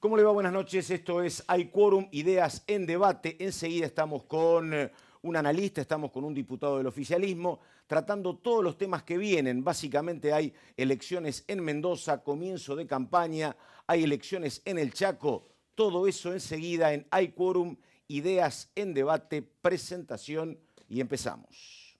¿Cómo le va? Buenas noches. Esto es Hay Quórum, Ideas en Debate. Enseguida estamos con un analista, estamos con un diputado del oficialismo, tratando todos los temas que vienen. Básicamente hay elecciones en Mendoza, comienzo de campaña, hay elecciones en el Chaco. Todo eso enseguida en Hay Quórum, Ideas en Debate, presentación y empezamos.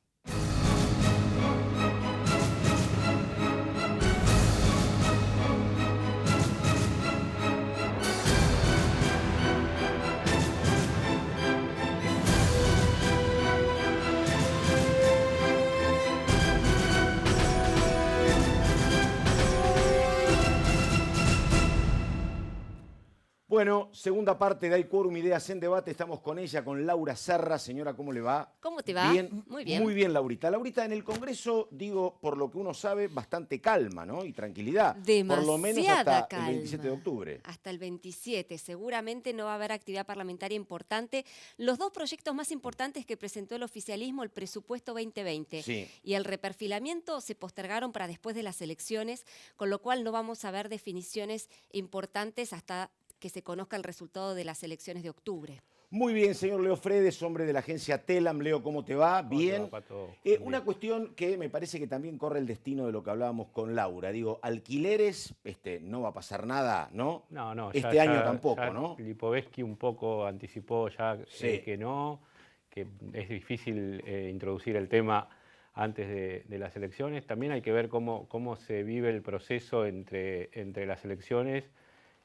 Bueno, segunda parte de Hay Quórum, Ideas en Debate. Estamos con ella, con Laura Serra. Señora, ¿cómo le va? ¿Cómo te va? Bien, Muy bien. Muy bien, Laurita. Laurita, en el Congreso, digo, por lo que uno sabe, bastante calma, ¿no? Y tranquilidad. Demasiada por lo menos hasta calma. el 27 de octubre. Hasta el 27. Seguramente no va a haber actividad parlamentaria importante. Los dos proyectos más importantes que presentó el oficialismo, el presupuesto 2020 Sí. y el reperfilamiento, se postergaron para después de las elecciones, con lo cual no vamos a ver definiciones importantes hasta que se conozca el resultado de las elecciones de octubre. Muy bien, señor Leo Fredes, hombre de la agencia Telam. Leo, ¿cómo te va? Bien. ¿Cómo te va, Pato? Una cuestión que me parece que también corre el destino de lo que hablábamos con Laura. Digo, alquileres, no va a pasar nada, ¿no? No, Este año tampoco, ya ¿no? Lipovetsky un poco anticipó ya Sí. que no, que es difícil introducir el tema antes de las elecciones. También hay que ver cómo se vive el proceso entre las elecciones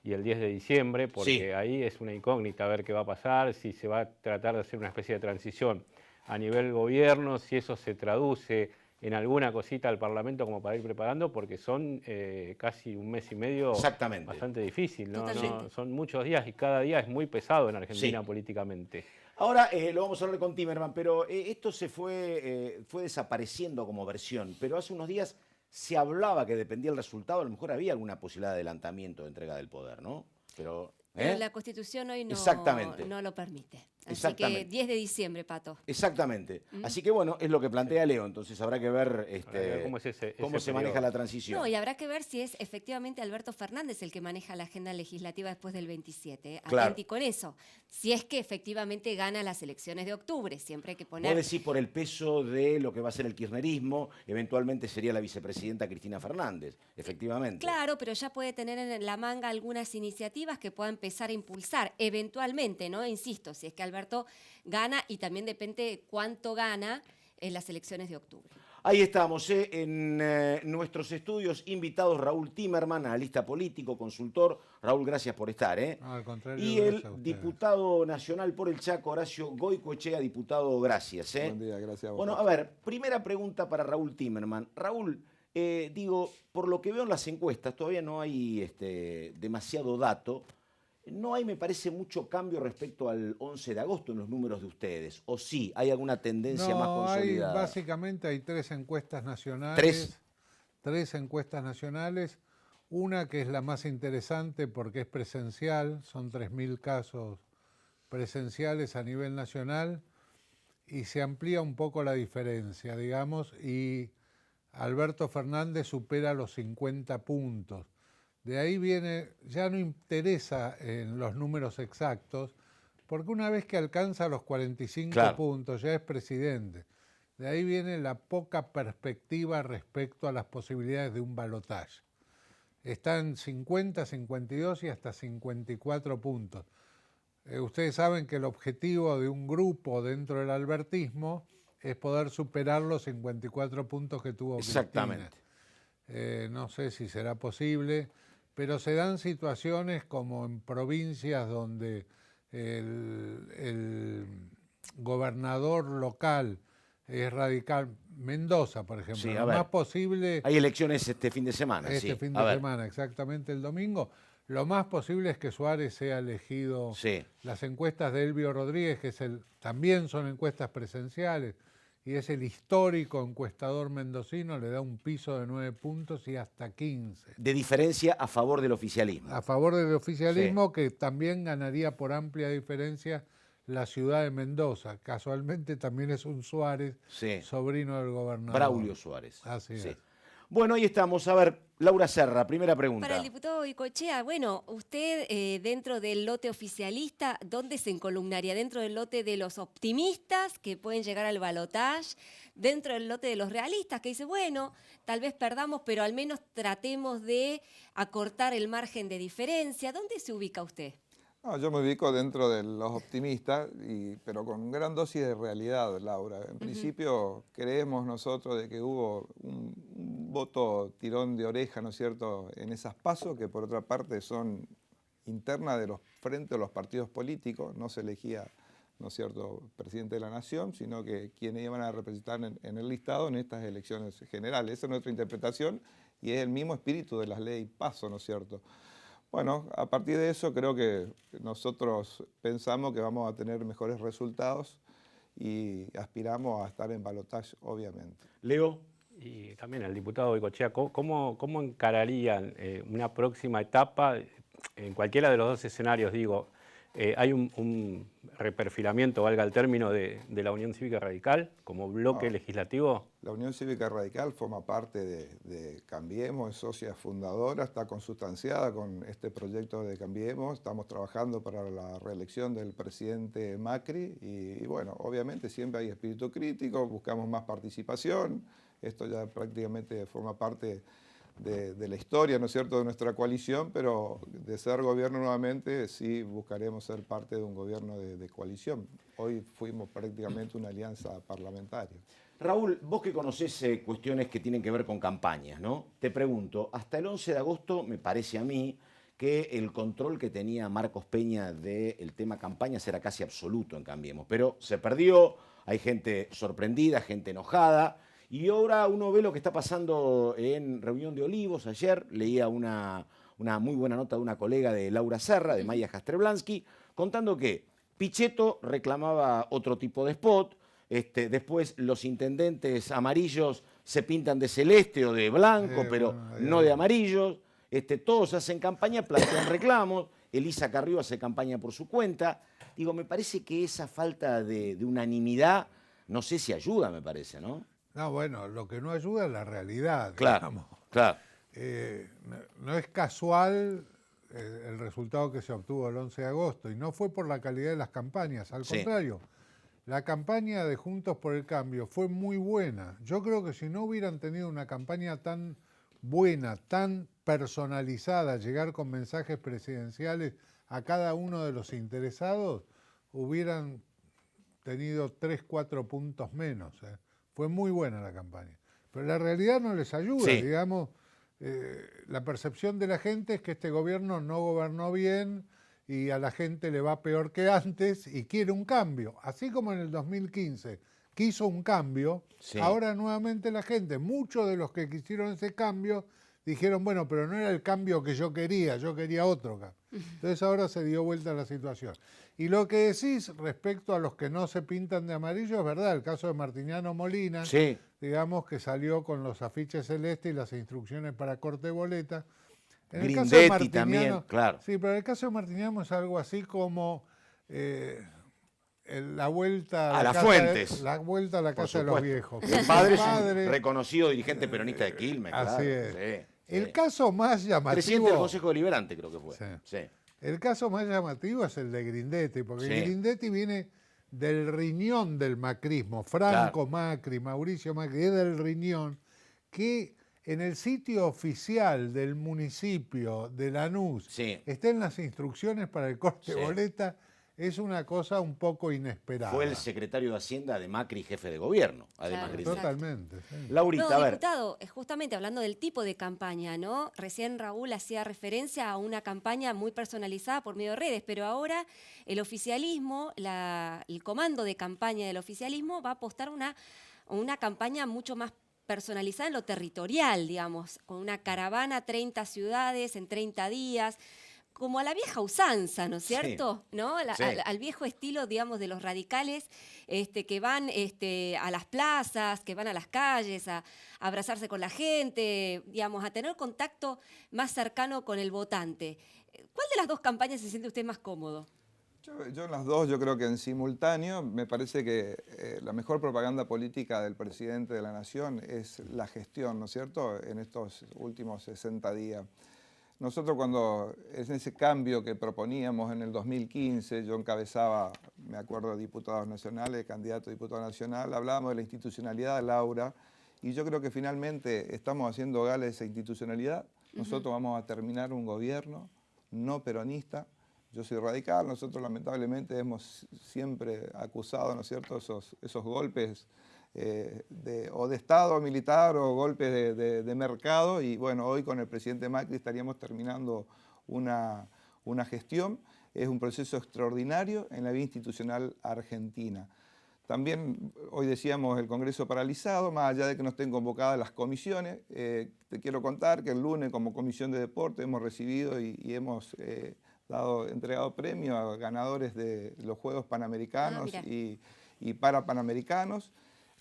y el 10 de diciembre, porque Sí. ahí es una incógnita ver qué va a pasar, si se va a tratar de hacer una especie de transición a nivel gobierno, si eso se traduce en alguna cosita al Parlamento como para ir preparando, porque son casi un mes y medio. Exactamente. Bastante difícil, ¿no? Totalmente. Son muchos días y cada día es muy pesado en Argentina Sí. políticamente. Ahora lo vamos a hablar con Timerman, pero esto se fue desapareciendo como versión, pero hace unos días se hablaba que dependía del resultado, a lo mejor había alguna posibilidad de adelantamiento de entrega del poder, ¿no? Pero La Constitución hoy Exactamente. no lo permite. Así Exactamente. que 10 de diciembre, Pato. Exactamente. Así que bueno, es lo que plantea Leo, entonces habrá que ver, Habrá que ver cómo es ese cómo se periodo. maneja la transición. No, y habrá que ver si es efectivamente Alberto Fernández el que maneja la agenda legislativa después del 27. Claro. Atenti con eso. Si es que efectivamente gana las elecciones de octubre, siempre hay que Vos poner... decís por el peso de lo que va a ser el kirchnerismo, eventualmente sería la vicepresidenta Cristina Fernández, efectivamente. Claro, pero ya puede tener en la manga algunas iniciativas que pueda empezar a impulsar, eventualmente, ¿no? Insisto, si es que Alberto gana, y también depende cuánto gana en las elecciones de octubre. Ahí estamos, en nuestros estudios invitados Raúl Timerman, analista político, consultor. Raúl, gracias por estar. No, al contrario, Y gracias a el ustedes. diputado nacional por el Chaco, Horacio Goicoechea, diputado, gracias. Buen día, gracias a vos. Bueno, a ver, primera pregunta para Raúl Timerman. Raúl, digo, por lo que veo en las encuestas, todavía no hay demasiado dato. No hay, me parece, mucho cambio respecto al 11 de agosto en los números de ustedes. ¿O sí? ¿Hay alguna tendencia más consolidada? Básicamente hay tres encuestas nacionales. Tres encuestas nacionales. Una que es la más interesante porque es presencial, son 3.000 casos presenciales a nivel nacional y se amplía un poco la diferencia, digamos, y Alberto Fernández supera los 50 puntos. De ahí viene, ya no interesa en los números exactos, porque una vez que alcanza los 45 Claro. puntos ya es presidente. De ahí viene la poca perspectiva respecto a las posibilidades de un balotaje. Están 50, 52 y hasta 54 puntos. Ustedes saben que el objetivo de un grupo dentro del albertismo es poder superar los 54 puntos que tuvo Cristina. Exactamente. No sé si será posible, pero se dan situaciones como en provincias donde el gobernador local es radical, Mendoza, por ejemplo. Sí, a Lo ver. más posible, Hay elecciones este fin de semana. este sí. fin A de ver. semana, exactamente el domingo, lo más posible es que Suárez sea elegido. Sí. Las encuestas de Elvio Rodríguez, que es también son encuestas presenciales, y es el histórico encuestador mendocino, le da un piso de 9 puntos y hasta 15. De diferencia a favor del oficialismo. A favor del oficialismo, que también ganaría por amplia diferencia la ciudad de Mendoza. Casualmente también es un Suárez, Sí. sobrino del gobernador. Braulio Suárez. Así Sí. es. Bueno, ahí estamos. A ver, Laura Serra, primera pregunta. Para el diputado Goicoechea, bueno, usted dentro del lote oficialista, ¿dónde se encolumnaría? ¿Dentro del lote de los optimistas que pueden llegar al balotaje? ¿Dentro del lote de los realistas que dice, bueno, tal vez perdamos, pero al menos tratemos de acortar el margen de diferencia? ¿Dónde se ubica usted? No, yo me ubico dentro de los optimistas, pero con gran dosis de realidad, Laura. En principio creemos nosotros de que hubo un voto tirón de oreja, ¿no es cierto?, en esas PASO, que por otra parte son internas de los frentes de los partidos políticos. No se elegía, ¿no es cierto?, presidente de la Nación, sino que quienes iban a representar en el listado en estas elecciones generales. Esa es nuestra interpretación y es el mismo espíritu de las leyes PASO, ¿no es cierto? Bueno, a partir de eso creo que nosotros pensamos que vamos a tener mejores resultados y aspiramos a estar en balotaje, obviamente. Leo. Y también el diputado Goicoechea, ¿cómo encararían una próxima etapa en cualquiera de los dos escenarios? Digo, hay un reperfilamiento, valga el término, de la Unión Cívica Radical como bloque legislativo. La Unión Cívica Radical forma parte de Cambiemos, es socia fundadora, está consustanciada con este proyecto de Cambiemos. Estamos trabajando para la reelección del presidente Macri y bueno, obviamente siempre hay espíritu crítico, buscamos más participación. Esto ya prácticamente forma parte de la historia, ¿no es cierto?, de nuestra coalición, pero de ser gobierno nuevamente sí buscaremos ser parte de un gobierno de coalición. Hoy fuimos prácticamente una alianza parlamentaria. Raúl, vos que conocés cuestiones que tienen que ver con campañas, ¿no? Te pregunto, hasta el 11 de agosto me parece a mí que el control que tenía Marcos Peña del tema campañas era casi absoluto en Cambiemos, pero se perdió, hay gente sorprendida, gente enojada. Y ahora uno ve lo que está pasando en Reunión de Olivos. Ayer leía una muy buena nota de una colega de Laura Serra, de Maya Jastreblansky, contando que Pichetto reclamaba otro tipo de spot, después los intendentes amarillos se pintan de celeste o de blanco, pero no de amarillos, todos hacen campaña, plantean reclamos, Elisa Carrió hace campaña por su cuenta. Digo, me parece que esa falta de unanimidad, no sé si ayuda, me parece, ¿no? No, bueno, lo que no ayuda es la realidad. Claro, digamos. claro. No es casual el resultado que se obtuvo el 11 de agosto y no fue por la calidad de las campañas, al contrario. La campaña de Juntos por el Cambio fue muy buena. Yo creo que si no hubieran tenido una campaña tan buena, tan personalizada, llegar con mensajes presidenciales a cada uno de los interesados, hubieran tenido 3, 4 puntos menos. Fue muy buena la campaña. Pero la realidad no les ayuda, digamos. La percepción de la gente es que este gobierno no gobernó bien y a la gente le va peor que antes y quiere un cambio. Así como en el 2015 quiso un cambio, ahora nuevamente la gente, muchos de los que quisieron ese cambio, dijeron, bueno, pero no era el cambio que yo quería otro cambio. Entonces ahora se dio vuelta la situación. Y lo que decís respecto a los que no se pintan de amarillo es verdad, el caso de Martiniano Molina, digamos que salió con los afiches celestes y las instrucciones para corte de boleta. En el caso de Martiniano también, claro. Sí, pero en el caso de Martiniano es algo así como la vuelta a las fuentes. La vuelta a la casa de los viejos. El padre es un reconocido dirigente peronista de Quilmes. Así claro. es. El caso más llamativo... Presidente del Consejo Deliberante creo que fue. El caso más llamativo es el de Grindetti, porque Grindetti viene del riñón del macrismo, Franco Macri, Mauricio Macri, es del riñón, que en el sitio oficial del municipio de Lanús estén las instrucciones para el corte de boleta, es una cosa un poco inesperada. Fue el secretario de Hacienda de Macri, jefe de gobierno, además. Claro, totalmente. Laurita, no, a ver. diputado, justamente hablando del tipo de campaña, ¿no? Recién Raúl hacía referencia a una campaña muy personalizada por medio de redes, pero ahora el oficialismo, el comando de campaña del oficialismo va a apostar una campaña mucho más personalizada en lo territorial, digamos, con una caravana, 30 ciudades en 30 días, como a la vieja usanza, ¿no es cierto? ¿No? Al viejo estilo, digamos, de los radicales que van a las plazas, que van a las calles, a abrazarse con la gente, digamos, a tener contacto más cercano con el votante. ¿Cuál de las dos campañas se siente usted más cómodo? Yo en las dos, yo creo que en simultáneo, me parece que la mejor propaganda política del presidente de la Nación es la gestión, ¿no es cierto?, en estos últimos 60 días. Nosotros cuando, en ese cambio que proponíamos en el 2015, yo encabezaba, me acuerdo, diputados nacionales, candidato a diputado nacional, hablábamos de la institucionalidad, Laura, y yo creo que finalmente estamos haciendo gala de esa institucionalidad. Nosotros vamos a terminar un gobierno no peronista. Yo soy radical, nosotros lamentablemente hemos siempre acusado, ¿no es cierto?, esos golpes o de Estado militar o golpes de mercado, y bueno, hoy con el presidente Macri estaríamos terminando una gestión. Es un proceso extraordinario en la vida institucional argentina. También hoy decíamos el Congreso paralizado, más allá de que no estén convocadas las comisiones. Te quiero contar que el lunes como Comisión de Deporte hemos recibido y hemos entregado premios a ganadores de los Juegos Panamericanos y Parapanamericanos.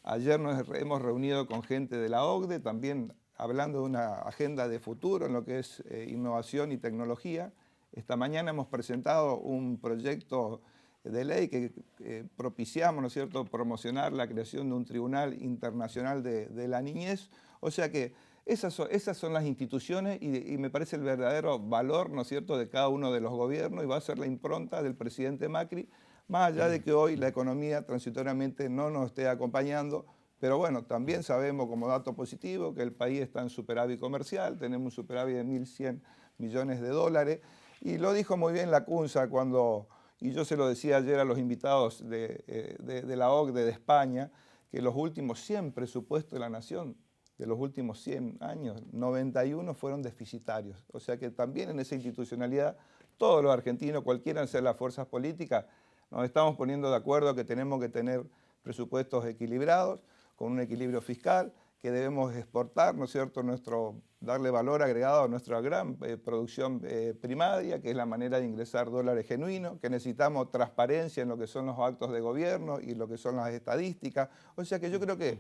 Ayer nos hemos reunido con gente de la OCDE, también hablando de una agenda de futuro en lo que es innovación y tecnología. Esta mañana hemos presentado un proyecto de ley que propiciamos, ¿no es cierto?, promocionar la creación de un Tribunal Internacional de la Niñez. O sea que esas son las instituciones y me parece el verdadero valor, ¿no es cierto?, de cada uno de los gobiernos, y va a ser la impronta del presidente Macri, más allá de que hoy la economía transitoriamente no nos esté acompañando. Pero bueno, también sabemos como dato positivo que el país está en superávit comercial, tenemos un superávit de 1.100 millones de dólares, y lo dijo muy bien Lacunza cuando, y yo se lo decía ayer a los invitados de la OCDE de España, que los últimos 100 presupuestos de la Nación, de los últimos 100 años, 91 fueron deficitarios. O sea que también en esa institucionalidad, todos los argentinos, cualquiera sean las fuerzas políticas, nos estamos poniendo de acuerdo que tenemos que tener presupuestos equilibrados, con un equilibrio fiscal, que debemos exportar, ¿no es cierto?, darle valor agregado a nuestra gran producción primaria, que es la manera de ingresar dólares genuinos, que necesitamos transparencia en lo que son los actos de gobierno y lo que son las estadísticas. O sea que yo creo que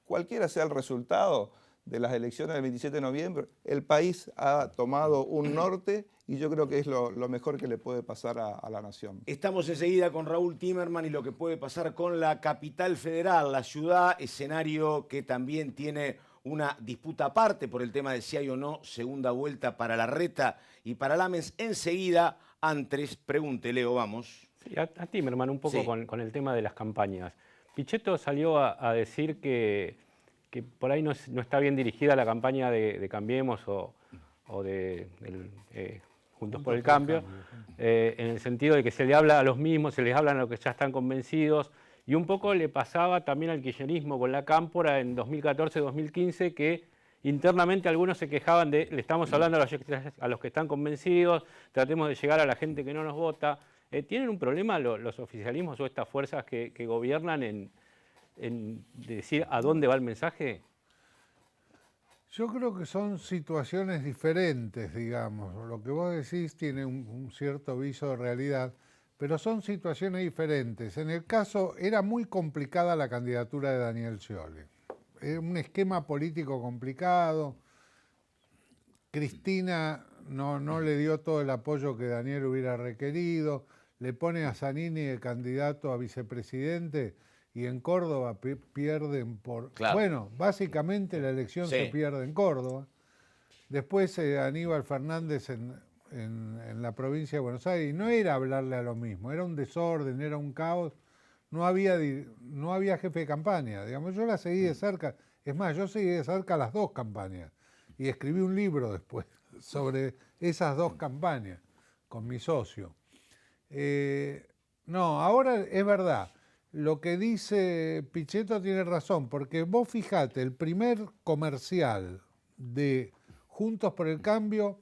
cualquiera sea el resultado de las elecciones del 27 de noviembre, el país ha tomado un norte y yo creo que es lo mejor que le puede pasar a la nación. Estamos enseguida con Raúl Timerman y lo que puede pasar con la capital federal, la ciudad, escenario que también tiene una disputa aparte por el tema de si hay o no segunda vuelta para Larreta y para Lames. Enseguida, antes, pregunte, Leo, vamos. Sí, a Timerman un poco con el tema de las campañas. Pichetto salió a decir que por ahí no está bien dirigida la campaña de Cambiemos o de Juntos por el Cambio, en el sentido de que se le habla a los mismos, se les habla a los que ya están convencidos, y un poco le pasaba también al kirchnerismo con la Cámpora en 2014-2015, que internamente algunos se quejaban de, le estamos hablando a los que están convencidos, tratemos de llegar a la gente que no nos vota. ¿Tienen un problema los oficialismos o estas fuerzas que gobiernan en decir a dónde va el mensaje? Yo creo que son situaciones diferentes, digamos. Lo que vos decís tiene un cierto viso de realidad, pero son situaciones diferentes. En el caso, era muy complicada la candidatura de Daniel Scioli. Era un esquema político complicado. Cristina no le dio todo el apoyo que Daniel hubiera requerido. Le pone a Zanini de candidato a vicepresidente y en Córdoba pierden por... Claro. Bueno, básicamente la elección se pierde en Córdoba. Después Aníbal Fernández en la provincia de Buenos Aires. Y no era hablarle a lo mismo, era un desorden, era un caos. No había jefe de campaña, digamos. Yo la seguí de cerca. Es más, yo seguí de cerca las dos campañas. Y escribí un libro después sobre esas dos campañas con mi socio. No, ahora es verdad. Lo que dice Pichetto tiene razón, porque vos fijate, el primer comercial de Juntos por el Cambio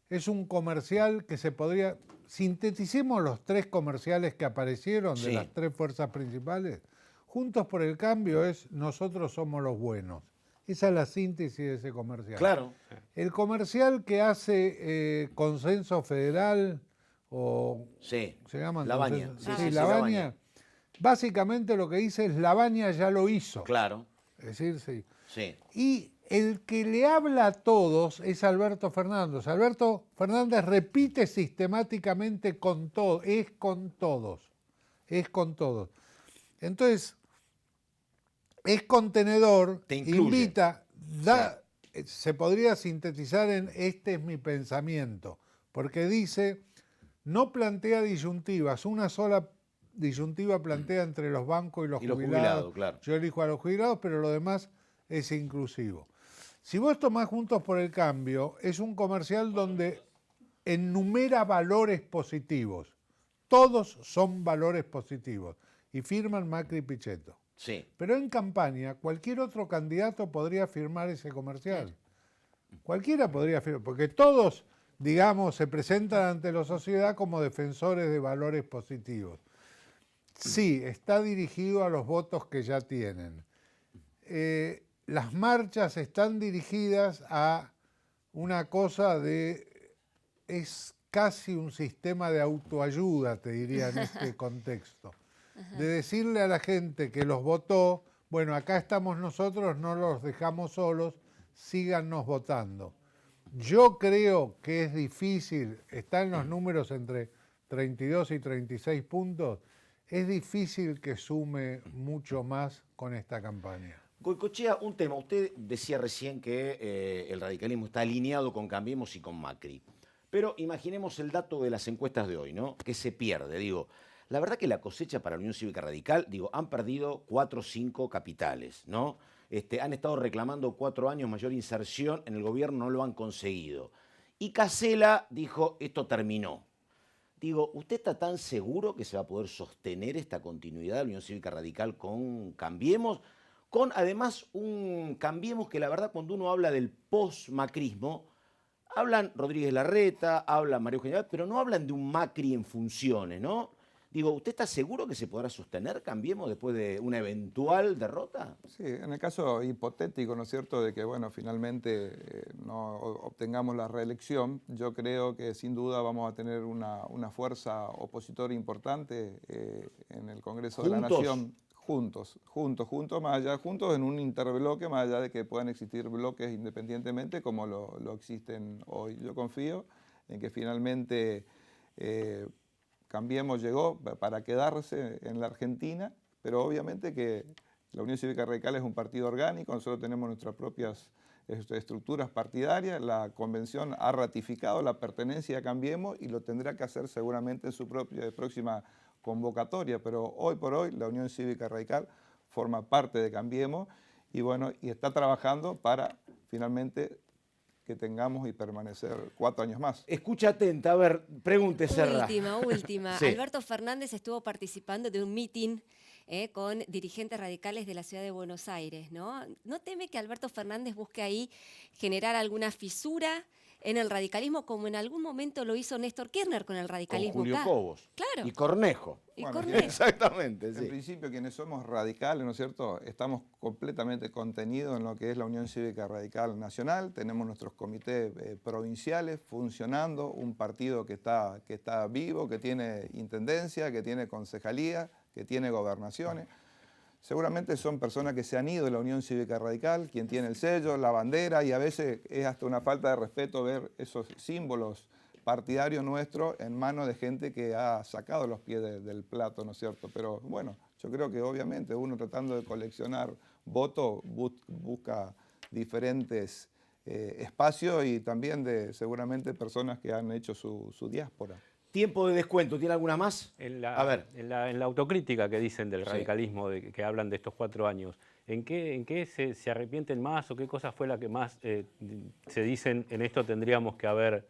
es un comercial que se podría... Sinteticemos los tres comerciales que aparecieron de las tres fuerzas principales. Juntos por el Cambio es nosotros somos los buenos. Esa es la síntesis de ese comercial. Claro. El comercial que hace Consenso Federal o... Sí, ¿se llaman? Labaña. Sí, Labaña. Básicamente lo que dice es Labaña ya lo hizo. Claro. Es decir, sí. Sí. Y El que le habla a todos es Alberto Fernández. Alberto Fernández repite sistemáticamente con todo, es con todos, es con todos. Entonces, es contenedor, te incluye. invita, da, se podría sintetizar en este es mi pensamiento, porque dice, no plantea disyuntivas, una sola disyuntiva plantea entre los bancos y los jubilados. Claro. Yo elijo a los jubilados, pero lo demás es inclusivo. Si vos tomás Juntos por el Cambio, es un comercial donde enumera valores positivos. Todos son valores positivos. Y firman Macri y Pichetto. Sí. Pero en campaña, cualquier otro candidato podría firmar ese comercial. Cualquiera podría firmar, porque todos, digamos, se presentan ante la sociedad como defensores de valores positivos. Sí, está dirigido a los votos que ya tienen. Las marchas están dirigidas a una cosa de... es casi un sistema de autoayuda, te diría, en este contexto. De decirle a la gente que los votó, bueno, acá estamos nosotros, no los dejamos solos, síganos votando. Yo creo que es difícil, están los números entre 32 y 36 puntos, es difícil que sume mucho más con esta campaña. Goicoechea, un tema. Usted decía recién que el radicalismo está alineado con Cambiemos y con Macri. Pero imaginemos el dato de las encuestas de hoy, ¿no? Que se pierde. Digo, la verdad que la cosecha para la Unión Cívica Radical, digo, han perdido 4 o 5 capitales, ¿no? Han estado reclamando 4 años mayor inserción en el gobierno, no lo han conseguido. Y Casella dijo, esto terminó. Digo, ¿usted está tan seguro que se va a poder sostener esta continuidad de la Unión Cívica Radical con Cambiemos? Con además un Cambiemos que la verdad cuando uno habla del post-macrismo, hablan Rodríguez Larreta, hablan María Eugenia, pero no hablan de un Macri en funciones, ¿no? Digo, ¿usted está seguro que se podrá sostener Cambiemos después de una eventual derrota? Sí, en el caso hipotético, ¿no es cierto?, de que, bueno, finalmente no obtengamos la reelección, yo creo que sin duda vamos a tener una fuerza opositora importante en el Congreso de la Nación. Juntos, más allá, juntos en un interbloque, más allá de que puedan existir bloques independientemente como lo existen hoy. Yo confío en que finalmente Cambiemos llegó para quedarse en la Argentina, pero obviamente que la Unión Cívica Radical es un partido orgánico, nosotros tenemos nuestras propias estructuras partidarias, la convención ha ratificado la pertenencia a Cambiemos y lo tendrá que hacer seguramente en su propia próxima convocatoria, pero hoy por hoy la Unión Cívica Radical forma parte de Cambiemos y bueno, y está trabajando para finalmente que tengamos y permanecer 4 años más. Escucha atenta, a ver, pregunte, Serra. Última. Sí. Alberto Fernández estuvo participando de un meeting con dirigentes radicales de la ciudad de Buenos Aires, ¿no? ¿No teme que Alberto Fernández busque ahí generar alguna fisura en el radicalismo, como en algún momento lo hizo Néstor Kirchner con el radicalismo Con Julio acá? Cobos. Claro. Y Cornejo. Y Bueno, Cornejo. Exactamente, sí. En principio, quienes somos radicales, ¿no es cierto?, estamos completamente contenidos en lo que es la Unión Cívica Radical Nacional, tenemos nuestros comités provinciales funcionando, un partido que está vivo, que tiene intendencia, que tiene concejalía, que tiene gobernaciones. Seguramente son personas que se han ido de la Unión Cívica Radical, quien tiene el sello, la bandera, y a veces es hasta una falta de respeto ver esos símbolos partidarios nuestros en manos de gente que ha sacado los pies del plato, ¿no es cierto? Pero bueno, yo creo que obviamente uno tratando de coleccionar votos busca diferentes espacios y también de seguramente personas que han hecho su diáspora. Tiempo de descuento, ¿tiene alguna más? A ver. En la autocrítica que dicen del radicalismo, que hablan de estos 4 años, ¿en qué se arrepienten más o qué cosa fue la que más se dicen en esto tendríamos que haber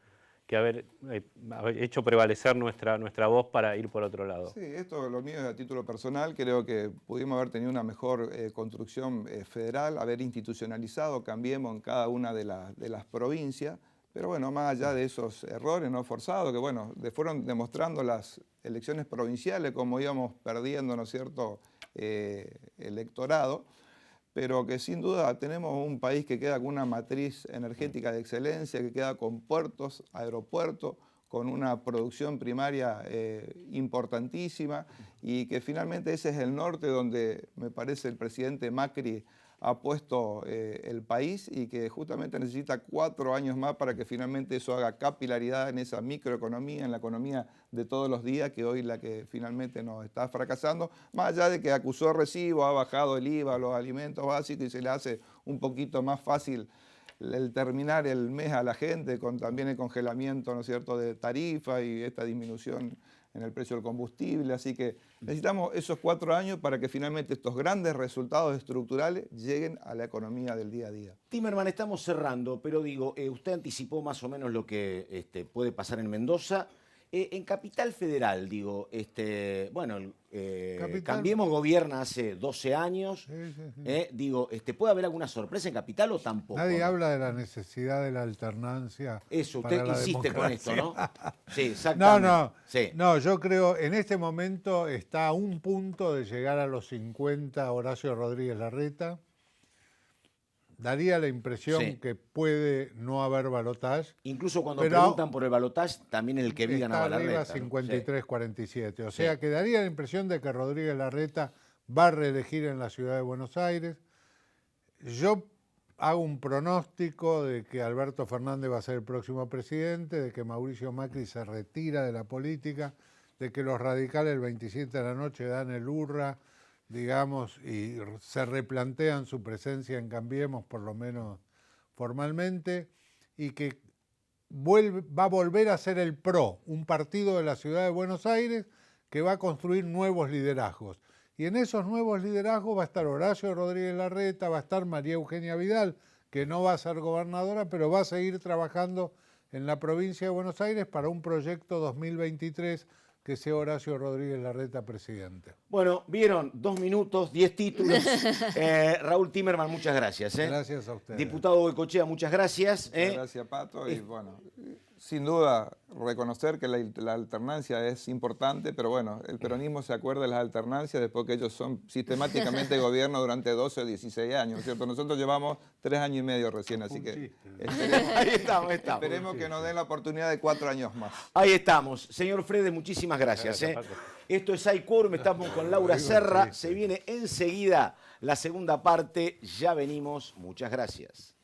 hecho prevalecer nuestra voz para ir por otro lado? Sí, esto lo mío es a título personal, creo que pudimos haber tenido una mejor construcción federal, haber institucionalizado Cambiemos en cada una de las provincias. Pero bueno, más allá de esos errores no forzados, que bueno, fueron demostrando las elecciones provinciales como íbamos perdiendo, ¿no es cierto?, electorado, pero que sin duda tenemos un país que queda con una matriz energética de excelencia, que queda con puertos, aeropuertos, con una producción primaria importantísima y que finalmente ese es el norte donde me parece el presidente Macri ha puesto el país y que justamente necesita 4 años más para que finalmente eso haga capilaridad en esa microeconomía, en la economía de todos los días, que hoy la que finalmente nos está fracasando, más allá de que acusó recibo, ha bajado el IVA, los alimentos básicos y se le hace un poquito más fácil el terminar el mes a la gente, con también el congelamiento, ¿no es cierto?, de tarifa y esta disminución en el precio del combustible. Así que necesitamos esos 4 años para que finalmente estos grandes resultados estructurales lleguen a la economía del día a día. Timerman, estamos cerrando, pero digo, usted anticipó más o menos lo que puede pasar en Mendoza. En Capital Federal, digo, bueno, Cambiemos gobierna hace 12 años. Sí, sí, sí. Digo, ¿puede haber alguna sorpresa en Capital o tampoco? Nadie habla de la necesidad de la alternancia. Eso, para usted la insiste con esto, democracia. ¿no? Sí, exactamente. No, Sí. no, yo creo, en este momento está a un punto de llegar a los 50 Horacio Rodríguez Larreta. Daría la impresión Sí. que puede no haber balotaje. Incluso cuando Pero preguntan por el balotaje, también el que vi está ganaba arriba Larreta, ¿no? 53-47. O Sí. sea, que daría la impresión de que Rodríguez Larreta va a reelegir en la ciudad de Buenos Aires. Yo hago un pronóstico de que Alberto Fernández va a ser el próximo presidente, de que Mauricio Macri se retira de la política, de que los radicales el 27 de la noche dan el hurra, digamos, y se replantean su presencia en Cambiemos, por lo menos formalmente, y que va a volver a ser el PRO, un partido de la ciudad de Buenos Aires que va a construir nuevos liderazgos. Y en esos nuevos liderazgos va a estar Horacio Rodríguez Larreta, va a estar María Eugenia Vidal, que no va a ser gobernadora, pero va a seguir trabajando en la provincia de Buenos Aires para un proyecto 2023 que sea Horacio Rodríguez Larreta presidente. Bueno, vieron, 2 minutos, 10 títulos. Raúl Timerman, muchas gracias. Gracias a ustedes. Diputado Goicoechea, muchas gracias. Muchas gracias, Pato. Y bueno, sin duda reconocer que la alternancia es importante, pero bueno, el peronismo se acuerda de las alternancias después que ellos son sistemáticamente gobierno durante 12 o 16 años, ¿cierto? Nosotros llevamos 3 años y medio recién, así que Ahí estamos. esperemos que nos den la oportunidad de 4 años más. Ahí estamos. Señor Fredes, muchísimas gracias. Gracias, Paco. Esto es Hay Quórum, estamos con Laura Serra. Se viene enseguida la segunda parte. Ya venimos. Muchas gracias.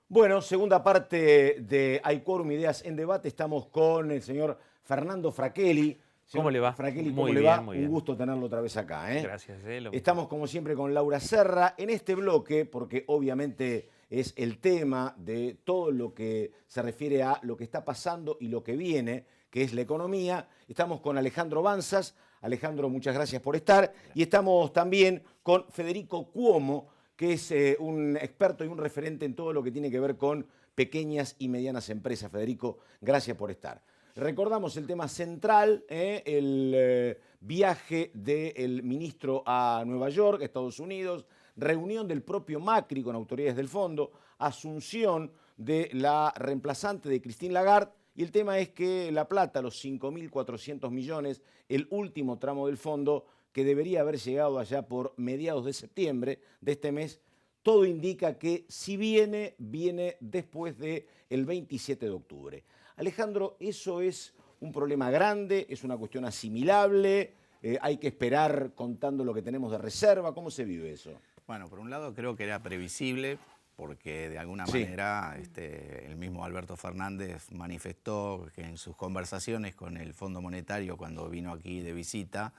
Bueno, segunda parte de Hay Quórum, Ideas en Debate. Estamos con el señor Fernando Fraquelli. ¿Cómo le va? Fraquelli, ¿cómo Muy le bien, va? muy Un bien. gusto tenerlo otra vez acá. Gracias. Estamos como siempre con Laura Serra en este bloque, porque obviamente es el tema de todo lo que se refiere a lo que está pasando y lo que viene, que es la economía. Estamos con Alejandro Banzas. Alejandro, muchas gracias por estar. Y estamos también con Federico Cuomo, que es un experto y un referente en todo lo que tiene que ver con pequeñas y medianas empresas. Federico, gracias por estar. Recordamos el tema central, el viaje del ministro a Nueva York, Estados Unidos, reunión del propio Macri con autoridades del fondo, asunción de la reemplazante de Christine Lagarde, y el tema es que la plata, los 5.400 millones, el último tramo del fondo, que debería haber llegado allá por mediados de septiembre de este mes, todo indica que si viene después del 27 de octubre. Alejandro, ¿eso es un problema grande? ¿Es una cuestión asimilable? ¿Hay que esperar contando lo que tenemos de reserva? ¿Cómo se vive eso? Bueno, por un lado creo que era previsible porque de alguna Sí. manera el mismo Alberto Fernández manifestó que en sus conversaciones con el Fondo Monetario cuando vino aquí de visita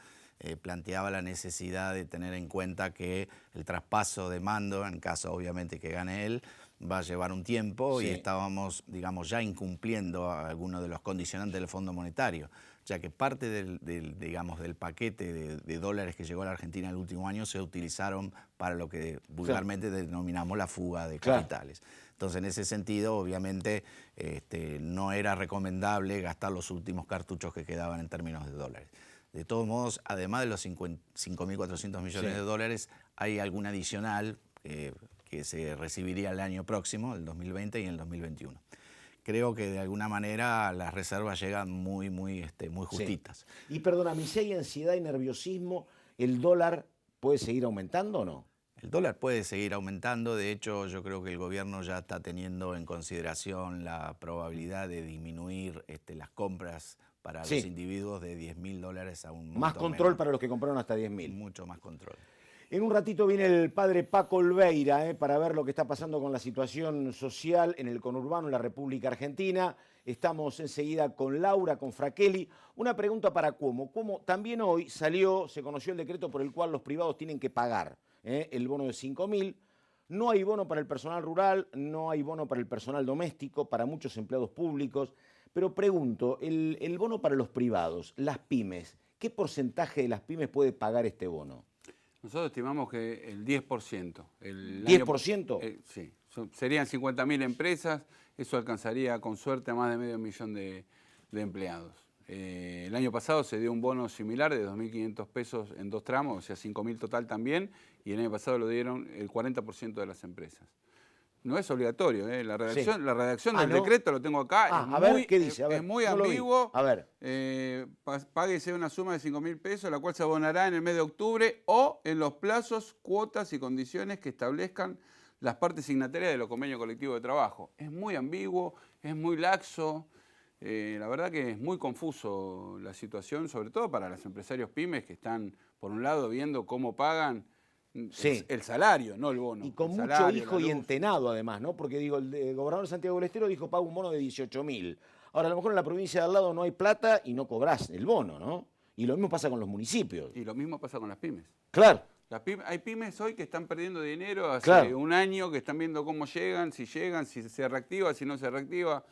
planteaba la necesidad de tener en cuenta que el traspaso de mando, en caso obviamente que gane él, va a llevar un tiempo Sí. y estábamos, digamos, ya incumpliendo algunos de los condicionantes del Fondo Monetario, ya que parte del paquete de dólares que llegó a la Argentina en el último año se utilizaron para lo que vulgarmente denominamos la fuga de Claro. capitales. Entonces, en ese sentido, obviamente, no era recomendable gastar los últimos cartuchos que quedaban en términos de dólares. De todos modos, además de los 5.400 millones Sí. de dólares, hay algún adicional que se recibiría el año próximo, el 2020 y el 2021. Creo que de alguna manera las reservas llegan muy justitas. Sí. Y perdóname, si hay ansiedad y nerviosismo, ¿el dólar puede seguir aumentando o no? El dólar puede seguir aumentando, de hecho yo creo que el gobierno ya está teniendo en consideración la probabilidad de disminuir las compras para los individuos de $10.000 a un monto Más control menor. para los que compraron hasta 10.000. Mucho más control. En un ratito viene el padre Paco Olveira para ver lo que está pasando con la situación social en el conurbano en la República Argentina. Estamos enseguida con Laura, con Fraquelli. Una pregunta para Cuomo. Cuomo, también hoy se conoció el decreto por el cual los privados tienen que pagar el bono de 5.000. No hay bono para el personal rural, no hay bono para el personal doméstico, para muchos empleados públicos. Pero pregunto, el bono para los privados, las pymes, ¿qué porcentaje de las pymes puede pagar este bono? Nosotros estimamos que el 10%. ¿10%? Sí, serían 50.000 empresas, eso alcanzaría con suerte a más de medio millón de empleados. El año pasado se dio un bono similar de 2.500 pesos en 2 tramos, o sea 5.000 total también, y el año pasado lo dieron el 40% de las empresas. No es obligatorio, la redacción del decreto lo tengo acá. A ver, ¿qué dice? A ver, es muy no ambiguo. A ver. Páguese una suma de 5.000 pesos, la cual se abonará en el mes de octubre o en los plazos, cuotas y condiciones que establezcan las partes signatarias de los convenios colectivos de trabajo. Es muy ambiguo, es muy laxo. La verdad que es muy confuso la situación, sobre todo para los empresarios pymes que están, por un lado, viendo cómo pagan el salario, no el bono. Y con mucho hijo y entenado además, ¿no? Porque digo, el gobernador de Santiago del Estero dijo paga un bono de 18.000. Ahora a lo mejor en la provincia de al lado no hay plata y no cobrás el bono, ¿no? Y lo mismo pasa con los municipios. Y lo mismo pasa con las pymes. Claro. Hay pymes hoy que están perdiendo dinero hace un año, que están viendo cómo llegan, si se reactiva, si no se reactiva,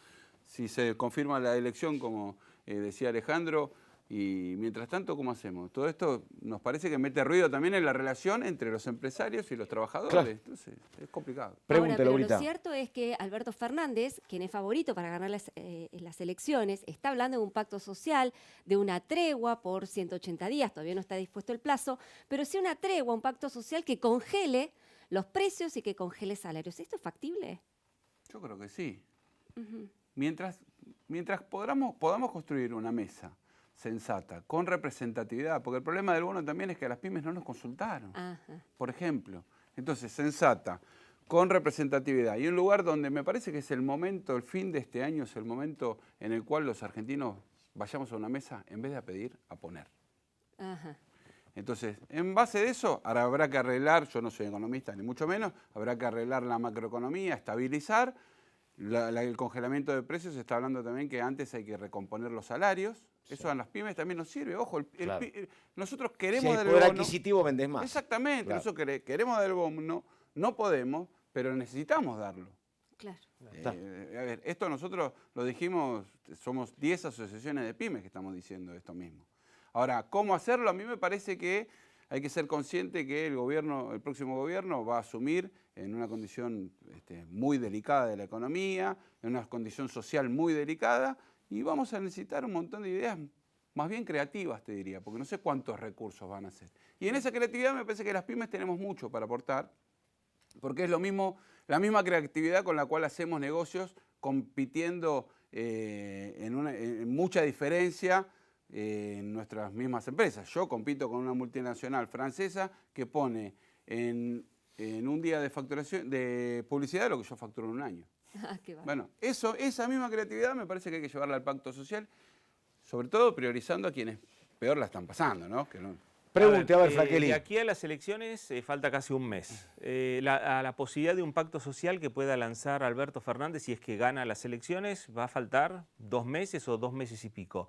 si se confirma la elección, como decía Alejandro. Y mientras tanto, ¿cómo hacemos? Todo esto nos parece que mete ruido también en la relación entre los empresarios y los trabajadores. Claro. Entonces, es complicado. Pregúntelo, pero lo cierto es que Alberto Fernández, quien es favorito para ganar las elecciones, está hablando de un pacto social, de una tregua por 180 días, todavía no está dispuesto el plazo, pero sí una tregua, un pacto social que congele los precios y que congele salarios. ¿Esto es factible? Yo creo que sí. Mientras podamos construir una mesa sensata, con representatividad, porque el problema del bono también es que a las pymes no nos consultaron, por ejemplo. Entonces, sensata, con representatividad, y un lugar donde me parece que es el momento, el fin de este año es el momento en el cual los argentinos vayamos a una mesa, en vez de a pedir, a poner. Entonces, en base de eso, ahora habrá que arreglar, yo no soy economista ni mucho menos, habrá que arreglar la macroeconomía, estabilizar. El congelamiento de precios, se está hablando también que antes hay que recomponer los salarios. Eso a las pymes también nos sirve. Ojo, nosotros queremos del bono. Si hay poder adquisitivo, vendes más. Exactamente, claro. Nosotros queremos del bono, no podemos, pero necesitamos darlo. Claro. A ver, esto nosotros lo dijimos, somos 10 asociaciones de pymes que estamos diciendo esto mismo. Ahora, ¿cómo hacerlo? A mí me parece que hay que ser consciente que el próximo gobierno va a asumir en una condición muy delicada de la economía, en una condición social muy delicada, y vamos a necesitar un montón de ideas más bien creativas, te diría, porque no sé cuántos recursos van a hacer. Y en esa creatividad me parece que las pymes tenemos mucho para aportar, porque es la misma creatividad con la cual hacemos negocios, compitiendo en mucha diferencia en nuestras mismas empresas. Yo compito con una multinacional francesa que pone en un día de facturación de publicidad lo que yo facturo en un año. Bueno, esa misma creatividad me parece que hay que llevarla al pacto social, sobre todo priorizando a quienes peor la están pasando, ¿no? Pregunte, a ver, Fraquelli. De aquí a las elecciones falta casi un mes. A la posibilidad de un pacto social que pueda lanzar Alberto Fernández si es que gana las elecciones, va a faltar 2 meses o 2 meses y pico.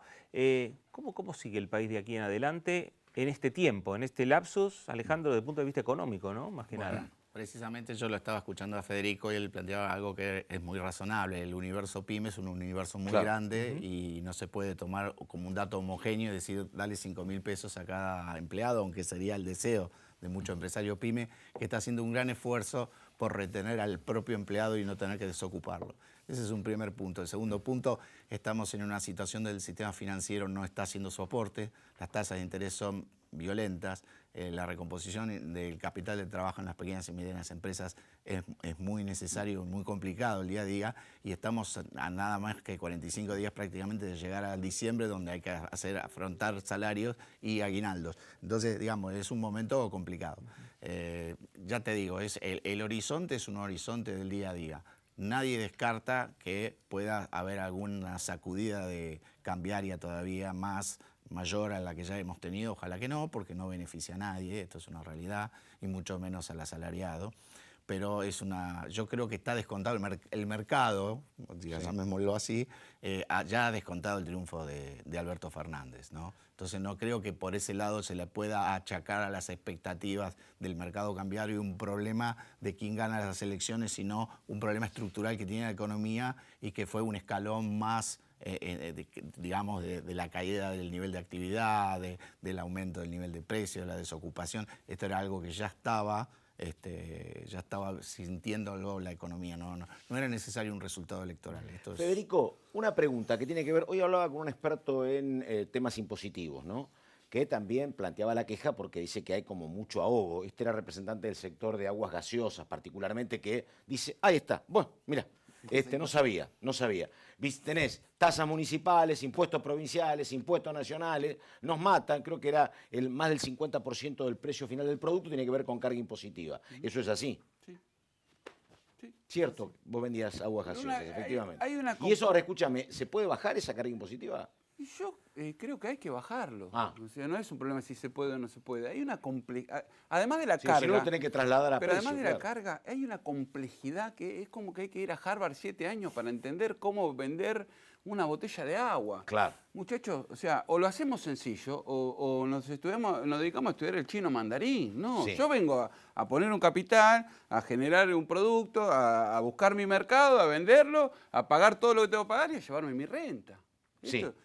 ¿Cómo sigue el país de aquí en adelante en este tiempo, en este lapsus, Alejandro, desde el punto de vista económico, ¿no? Más que nada. Precisamente yo lo estaba escuchando a Federico y él planteaba algo que es muy razonable. El universo PYME es un universo muy grande y no se puede tomar como un dato homogéneo y decir dale 5.000 pesos a cada empleado, aunque sería el deseo de muchos empresarios PYME, que está haciendo un gran esfuerzo por retener al propio empleado y no tener que desocuparlo. Ese es un primer punto. El segundo punto, estamos en una situación donde el sistema financiero no está haciendo soporte, las tasas de interés son violentas, la recomposición del capital de trabajo en las pequeñas y medianas empresas es muy necesario, muy complicado el día a día, y estamos a nada más que 45 días prácticamente de llegar a diciembre, donde hay que afrontar salarios y aguinaldos. Entonces, digamos, es un momento complicado. Ya te digo, el horizonte es un horizonte del día a día. Nadie descarta que pueda haber alguna sacudida de cambiaria todavía mayor a la que ya hemos tenido. Ojalá que no, porque no beneficia a nadie, esto es una realidad, y mucho menos al asalariado. Pero yo creo que está descontado el mercado, llamémoslo así, ya ha descontado el triunfo de Alberto Fernández, ¿no? Entonces no creo que por ese lado se le pueda achacar a las expectativas del mercado cambiario un problema de quién gana las elecciones, sino un problema estructural que tiene la economía y que fue un escalón más, digamos, de la caída del nivel de actividad, del aumento del nivel de precios, de la desocupación. Esto era algo que ya estaba sintiéndolo la economía, no era necesario un resultado electoral. Federico, una pregunta que tiene que ver, hoy hablaba con un experto en temas impositivos, ¿no? Que también planteaba la queja porque dice que hay como mucho ahogo. Este era representante del sector de aguas gaseosas particularmente, que dice, ahí está, bueno, mira, no sabía. Tenés tasas municipales, impuestos provinciales, impuestos nacionales, nos matan, creo que era más del 50% del precio final del producto tiene que ver con carga impositiva. ¿Eso es así? Sí. Cierto, vos vendías aguas gaseosas, efectivamente. Y eso, ahora escúchame, ¿se puede bajar esa carga impositiva? Yo creo que hay que bajarlo. O sea, no es un problema si se puede o no se puede. Hay una además de la carga. Si no lo tenés que trasladar a Pero precio, además de la carga, hay una complejidad que es como que hay que ir a Harvard 7 años para entender cómo vender una botella de agua. Claro. Muchachos, o sea, o lo hacemos sencillo o nos dedicamos a estudiar el chino mandarín. No, sí. Yo vengo a poner un capital, a generar un producto, a buscar mi mercado, a venderlo, a pagar todo lo que tengo que pagar y a llevarme mi renta.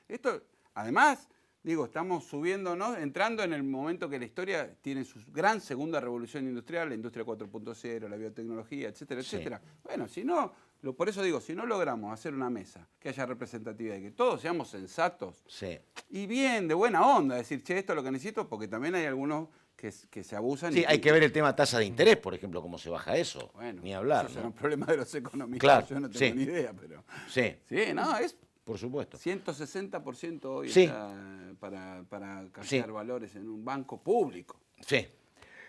Esto, además, digo, estamos subiéndonos, entrando en el momento que la historia tiene su gran segunda revolución industrial, la industria 4.0, la biotecnología, etcétera, etcétera. Bueno, si no, por eso digo, si no logramos hacer una mesa, que haya representatividad y que todos seamos sensatos y bien, de buena onda, decir, che, esto es lo que necesito, porque también hay algunos que se abusan. Sí, hay que ver el tema tasa de interés, por ejemplo, cómo se baja eso. Bueno, ni hablar. Eso será un problema de los economistas, claro, yo no tengo ni idea, pero... Sí, no, es... Por supuesto. 160% hoy está para cambiar valores en un banco público. Sí.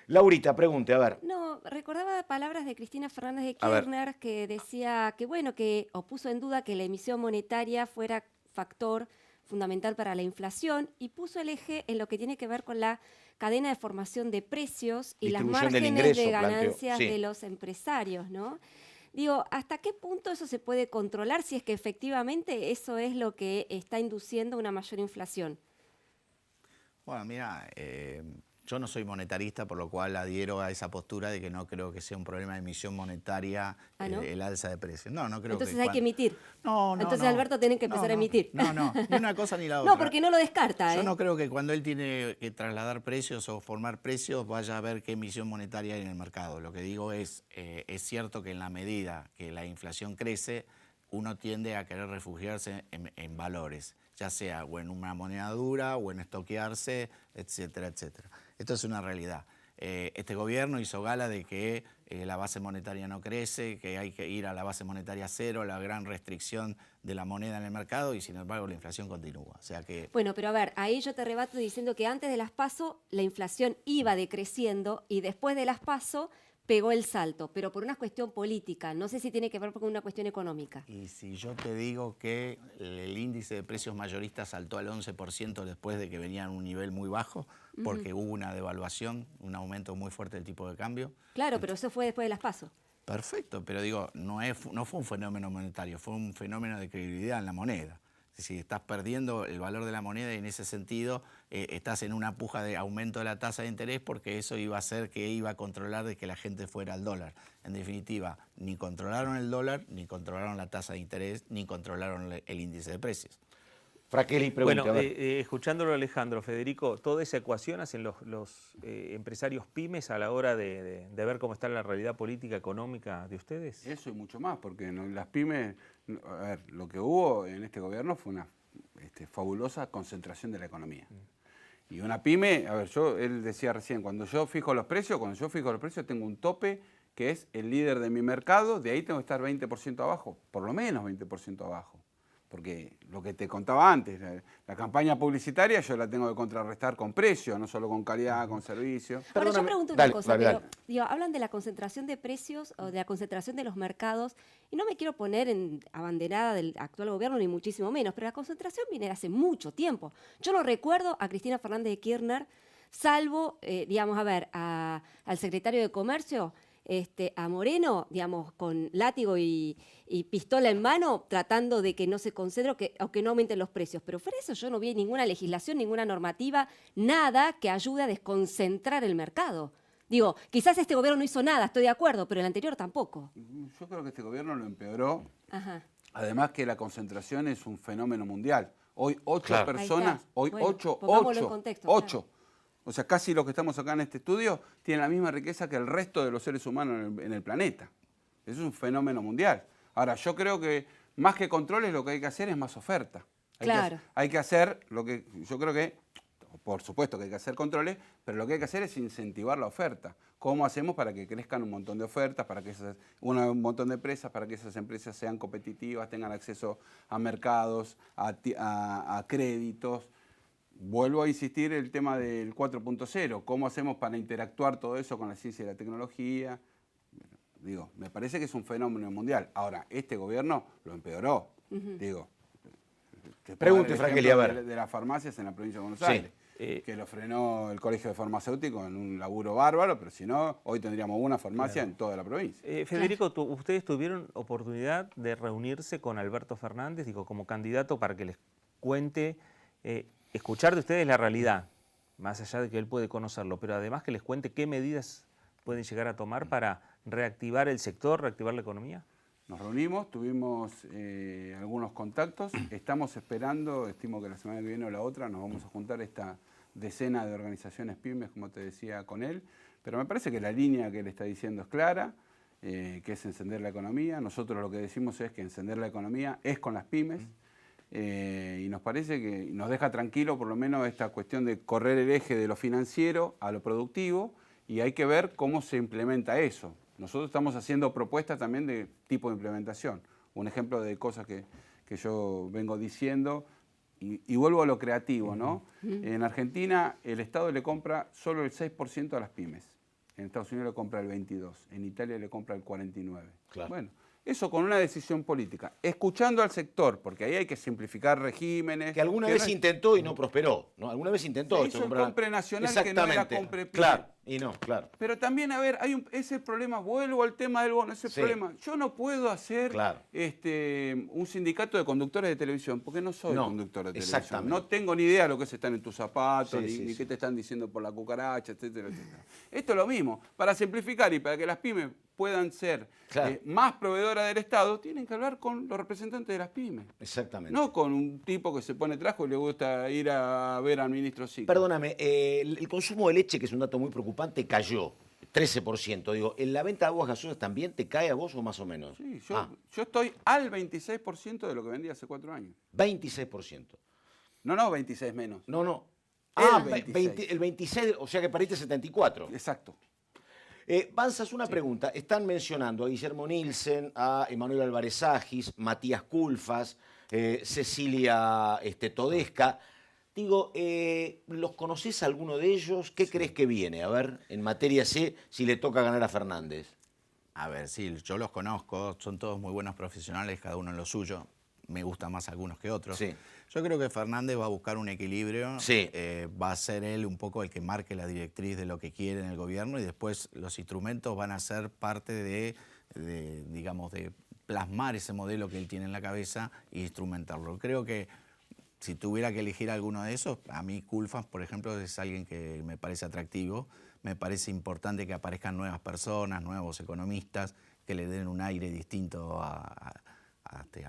Laurita, pregunte, a ver. No, recordaba palabras de Cristina Fernández de Kirchner que decía que, bueno, o puso en duda que la emisión monetaria fuera factor fundamental para la inflación y puso el eje en lo que tiene que ver con la cadena de formación de precios y las márgenes de ganancias de los empresarios, ¿no? Digo, ¿hasta qué punto eso se puede controlar si es que efectivamente eso es lo que está induciendo una mayor inflación? Bueno, mira, yo no soy monetarista, por lo cual adhiero a esa postura de que no creo que sea un problema de emisión monetaria el alza de precios. No creo. Entonces hay que emitir. No. Entonces Alberto tiene que empezar a emitir. No, ni una cosa ni la otra. No, porque no lo descarta. Yo no creo que cuando él tiene que trasladar precios o formar precios vaya a ver qué emisión monetaria hay en el mercado. Lo que digo es cierto que en la medida que la inflación crece, uno tiende a querer refugiarse en valores, ya sea o en una moneda dura o en estoquearse, etcétera, etcétera. Esto es una realidad. Este gobierno hizo gala de que la base monetaria no crece, que hay que ir a la base monetaria cero, la gran restricción de la moneda en el mercado y sin embargo la inflación continúa. O sea que... Bueno, pero a ver, ahí yo te rebato diciendo que antes de las PASO la inflación iba decreciendo y después de las PASO pegó el salto, pero por una cuestión política. No sé si tiene que ver con una cuestión económica. Y si yo te digo que el índice de precios mayoristas saltó al 11% después de que venía en un nivel muy bajo, porque hubo una devaluación, un aumento muy fuerte del tipo de cambio. Claro, pero eso fue después de las PASO. Perfecto, pero digo, no fue un fenómeno monetario, fue un fenómeno de credibilidad en la moneda. Es decir, estás perdiendo el valor de la moneda y en ese sentido estás en una puja de aumento de la tasa de interés porque eso iba a hacer que iba a controlar de que la gente fuera al dólar. En definitiva, ni controlaron el dólar, ni controlaron la tasa de interés, ni controlaron el índice de precios. Fraquelli, pregunta. Bueno, escuchándolo a Alejandro, Federico, ¿toda esa ecuación hacen los empresarios pymes a la hora de ver cómo está la realidad política, económica de ustedes? Eso y mucho más, porque las pymes, a ver, lo que hubo en este gobierno fue una fabulosa concentración de la economía. Y una pyme, a ver, él decía recién, cuando yo fijo los precios tengo un tope que es el líder de mi mercado, de ahí tengo que estar 20% abajo, por lo menos 20% abajo. Porque lo que te contaba antes, la campaña publicitaria yo la tengo que contrarrestar con precio, no solo con calidad, con servicio. Ahora yo pregunto una cosa, pero digo, hablan de la concentración de precios o de la concentración de los mercados, y no me quiero poner en abanderada del actual gobierno, ni muchísimo menos, pero la concentración viene de hace mucho tiempo. Yo no recuerdo a Cristina Fernández de Kirchner, salvo, digamos, a ver, al secretario de Comercio, a Moreno, digamos, con látigo y pistola en mano, tratando de que no se concentre o que no aumenten los precios. Pero fuera de eso yo no vi ninguna legislación, ninguna normativa, nada que ayude a desconcentrar el mercado. Digo, quizás este gobierno no hizo nada, estoy de acuerdo, pero el anterior tampoco. Yo creo que este gobierno lo empeoró. Ajá. Además que la concentración es un fenómeno mundial. Hoy 8 personas, hoy bueno, 8, en contexto, 8. Claro. O sea, casi los que estamos acá en este estudio tienen la misma riqueza que el resto de los seres humanos en el planeta. Eso es un fenómeno mundial. Ahora, yo creo que más que controles lo que hay que hacer es más oferta. Hay que hacer lo que yo creo que, por supuesto que hay que hacer controles, pero lo que hay que hacer es incentivar la oferta. ¿Cómo hacemos para que crezcan un montón de ofertas, para que un montón de empresas, para que esas empresas sean competitivas, tengan acceso a mercados, a créditos? Vuelvo a insistir el tema del 4.0, ¿cómo hacemos para interactuar todo eso con la ciencia y la tecnología? Digo, me parece que es un fenómeno mundial. Ahora, este gobierno lo empeoró. Digo, pregunte, Frangeli, a ver. De las farmacias en la provincia de Buenos Aires, que lo frenó el Colegio de Farmacéuticos en un laburo bárbaro, pero si no, hoy tendríamos una farmacia en toda la provincia. Federico, ¿ustedes tuvieron oportunidad de reunirse con Alberto Fernández, digo, como candidato para que les cuente, escuchar de ustedes la realidad, más allá de que él puede conocerlo, pero además que les cuente qué medidas pueden llegar a tomar para reactivar el sector, reactivar la economía? Nos reunimos, tuvimos algunos contactos, estamos esperando, estimo que la semana que viene o la otra nos vamos a juntar esta decena de organizaciones pymes, como te decía, con él, pero me parece que la línea que él está diciendo es clara, que es encender la economía. Nosotros lo que decimos es que encender la economía es con las pymes, y nos parece que nos deja tranquilo por lo menos esta cuestión de correr el eje de lo financiero a lo productivo, y hay que ver cómo se implementa eso. Nosotros estamos haciendo propuestas también de tipo de implementación. Un ejemplo de cosas que yo vengo diciendo, y vuelvo a lo creativo, ¿no? En Argentina el Estado le compra solo el 6% a las pymes. En Estados Unidos le compra el 22%, en Italia le compra el 49%. Claro. Bueno, eso con una decisión política, escuchando al sector, porque ahí hay que simplificar regímenes. Que alguna vez intentó y no prosperó, ¿no? Alguna vez intentó. Se hizo el compre nacional que no era compre pyme. Claro, y no, claro. Pero también, a ver, ese problema, vuelvo al tema del bono, ese problema. Yo no puedo hacer un sindicato de conductores de televisión, porque no soy conductor de televisión. No tengo ni idea de lo que es estar en tus zapatos, ni qué te están diciendo por la cucaracha, etcétera, etcétera. Esto es lo mismo. Para simplificar y para que las pymes puedan ser más proveedoras del Estado, tienen que hablar con los representantes de las pymes. Exactamente. No con un tipo que se pone trajo y le gusta ir a ver al ministro Sica. Perdóname, el consumo de leche, que es un dato muy preocupante, cayó 13%. Digo, ¿en la venta de aguas gaseosas también te cae a vos o más o menos? Sí, yo estoy al 26% de lo que vendía hace 4 años. 26%. No, 26 menos. No. El 26, o sea que pariste 74. Exacto. Banzas, una pregunta. Están mencionando a Guillermo Nielsen, a Emanuel Álvarez Agis, Matías Culfas, Cecilia Todesca. Digo, ¿los conocés a alguno de ellos? ¿Qué crees que viene? A ver, en materia C, si le toca ganar a Fernández. A ver, sí, yo los conozco, son todos muy buenos profesionales, cada uno en lo suyo. Me gustan más algunos que otros. Sí. Yo creo que Fernández va a buscar un equilibrio, sí. Va a ser él un poco el que marque la directriz de lo que quiere en el gobierno, y después los instrumentos van a ser parte de digamos, de plasmar ese modelo que él tiene en la cabeza e instrumentarlo. Creo que si tuviera que elegir alguno de esos, a mí Culfas, por ejemplo, es alguien que me parece atractivo. Me parece importante que aparezcan nuevas personas, nuevos economistas, que le den un aire distinto a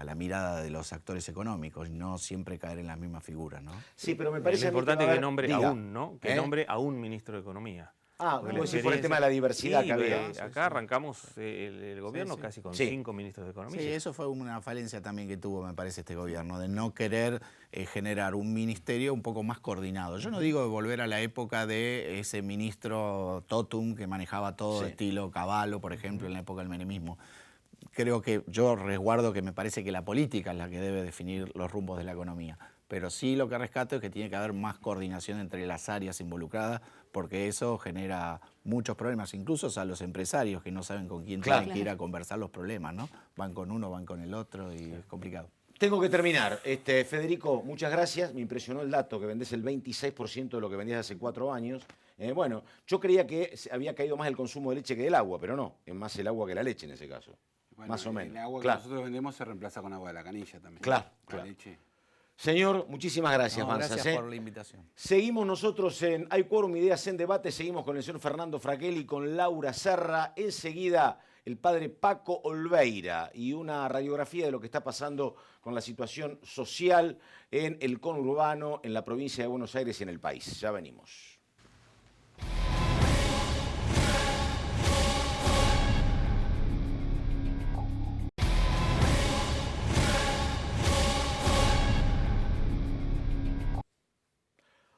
la mirada de los actores económicos, y no siempre caer en las mismas figuras, ¿no? Sí, pero me parece importante que nombre diga. a un, ¿no? Que nombre a un ministro de Economía. Ah, Porque vos decís por el tema de la diversidad sí, que había. Acá arrancamos el gobierno casi con 5 ministros de Economía. Sí, eso fue una falencia también que tuvo, me parece, este gobierno, de no querer generar un ministerio un poco más coordinado. Yo no digo de volver a la época de ese ministro Totum que manejaba todo estilo Cavallo, por ejemplo, en la época del menemismo. Creo que yo resguardo que me parece que la política es la que debe definir los rumbos de la economía. Pero sí lo que rescato es que tiene que haber más coordinación entre las áreas involucradas, porque eso genera muchos problemas, incluso a los empresarios que no saben con quién tienen que ir a conversar los problemas, ¿no? Van con uno, van con el otro y es complicado. Tengo que terminar. Federico, muchas gracias. Me impresionó el dato que vendés el 26% de lo que vendías hace 4 años. Bueno, yo creía que había caído más el consumo de leche que del agua, pero no, es más el agua que la leche en ese caso. Bueno, más o menos. El agua que nosotros vendemos se reemplaza con agua de la canilla también. Claro, la leche. Señor, muchísimas gracias, Manzas. Gracias por la invitación. Seguimos nosotros en Hay Quórum, Ideas en Debate. Seguimos con el señor Fernando Fraquel y con Laura Serra. Enseguida, el padre Paco Olveira y una radiografía de lo que está pasando con la situación social en el conurbano, en la provincia de Buenos Aires y en el país. Ya venimos.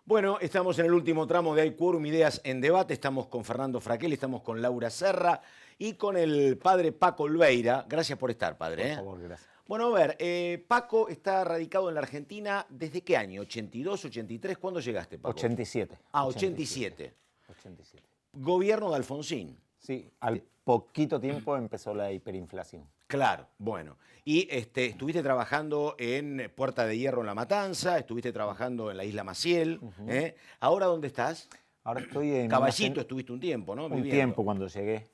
Bueno, estamos en el último tramo de Hay Quórum, Ideas en Debate. Estamos con Fernando Fraquel, estamos con Laura Serra y con el padre Paco Olveira. Gracias por estar, padre. Por favor, gracias. Bueno, a ver, Paco está radicado en la Argentina ¿desde qué año? ¿82, 83? ¿Cuándo llegaste, Paco? 87. Ah, 87. 87. Gobierno de Alfonsín. Sí, al poquito tiempo empezó la hiperinflación. Claro, bueno. Y estuviste trabajando en Puerta de Hierro en La Matanza, estuviste trabajando en la Isla Maciel. ¿Ahora dónde estás? Ahora estoy en... Caballito estuviste un tiempo, ¿no? Un tiempo cuando llegué.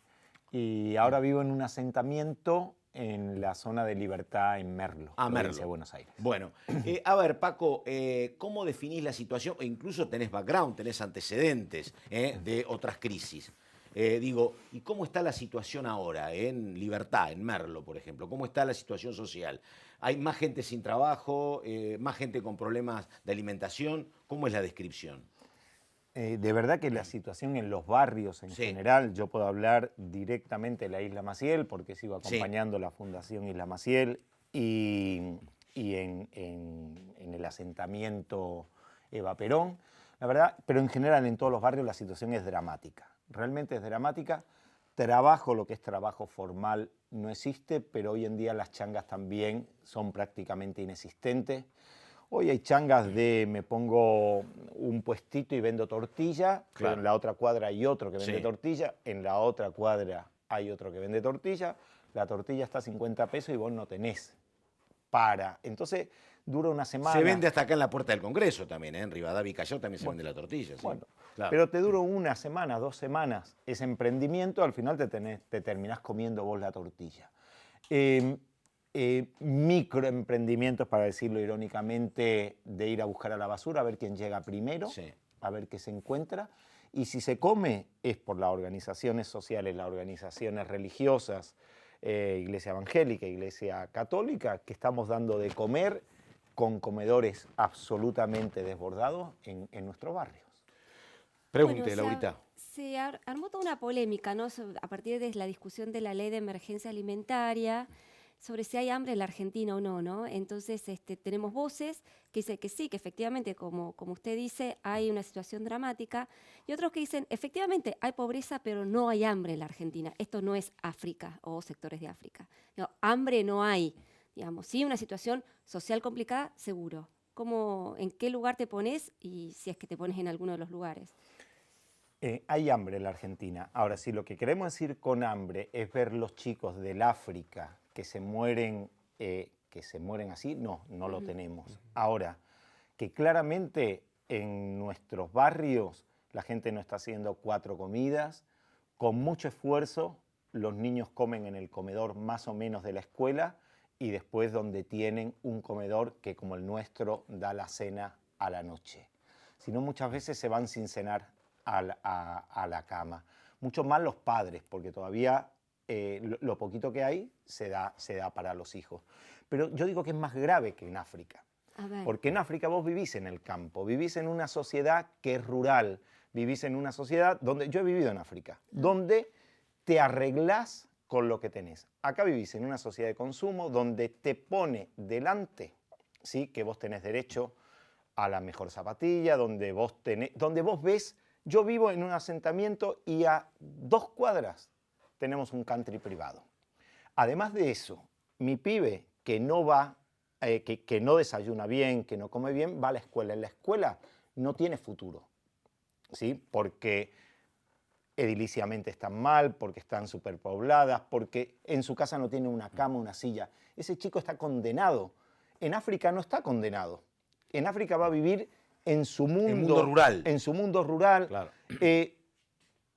Y ahora vivo en un asentamiento en la zona de Libertad en Merlo, provincia de Buenos Aires. Bueno, a ver, Paco, ¿cómo definís la situación? E incluso tenés background, tenés antecedentes de otras crisis. ¿Y cómo está la situación ahora en Libertad, en Merlo, por ejemplo? ¿Cómo está la situación social? ¿Hay más gente sin trabajo, más gente con problemas de alimentación? ¿Cómo es la descripción? De verdad que la situación en los barrios en general, yo puedo hablar directamente de la Isla Maciel, porque sigo acompañando la Fundación Isla Maciel, y en el asentamiento Eva Perón. La verdad, pero en general en todos los barrios la situación es dramática. Realmente es dramática. Trabajo, lo que es trabajo formal, no existe, pero hoy en día las changas también son prácticamente inexistentes. Hoy hay changas de me pongo un puestito y vendo tortilla, pero en la otra cuadra hay otro que vende tortilla, en la otra cuadra hay otro que vende tortilla, la tortilla está a 50 pesos y vos no tenés para. Entonces dura una semana. Se vende hasta acá en la Puerta del Congreso también, en Rivadavia y Callao también se vende la tortilla. Bueno, pero te dura una semana, 2 semanas ese emprendimiento, al final te terminás comiendo vos la tortilla. Microemprendimientos, para decirlo irónicamente, de ir a buscar a la basura, a ver quién llega primero, a ver qué se encuentra. Y si se come es por las organizaciones sociales, las organizaciones religiosas, Iglesia Evangélica, Iglesia Católica, que estamos dando de comer con comedores absolutamente desbordados en nuestros barrios. Pregunte, Laurita. Se armó toda una polémica, ¿no? A partir de la discusión de la ley de emergencia alimentaria, sobre si hay hambre en la Argentina o no, ¿no? Entonces tenemos voces que dicen que sí, que efectivamente, como usted dice, hay una situación dramática, y otros que dicen, efectivamente, hay pobreza, pero no hay hambre en la Argentina. Esto no es África o sectores de África. No, hambre no hay, digamos. Sí, una situación social complicada, seguro. ¿En qué lugar te pones y si es que te pones en alguno de los lugares? Hay hambre en la Argentina. Ahora, si lo que queremos decir con hambre es ver los chicos del África que se mueren así, no lo tenemos. Ahora, que claramente en nuestros barrios la gente no está haciendo 4 comidas, con mucho esfuerzo los niños comen en el comedor más o menos de la escuela y después donde tienen un comedor que como el nuestro da la cena a la noche. Si no, muchas veces se van sin cenar a la cama. Mucho más los padres, porque todavía lo poquito que hay se da para los hijos. Pero yo digo que es más grave que en África. Porque en África vos vivís en el campo, vivís en una sociedad que es rural, vivís en una sociedad donde, yo he vivido en África, donde te arreglás con lo que tenés. Acá vivís en una sociedad de consumo donde te pone delante, ¿sí?, que vos tenés derecho a la mejor zapatilla, donde vos ves, yo vivo en un asentamiento y a 2 cuadras tenemos un country privado. Además de eso, mi pibe que no va, que no desayuna bien, que no come bien, va a la escuela. En la escuela no tiene futuro, ¿sí?, porque ediliciamente están mal, porque están superpobladas, porque en su casa no tiene una cama, una silla. Ese chico está condenado. En África no está condenado. En África va a vivir en su mundo rural. En su mundo rural. Claro.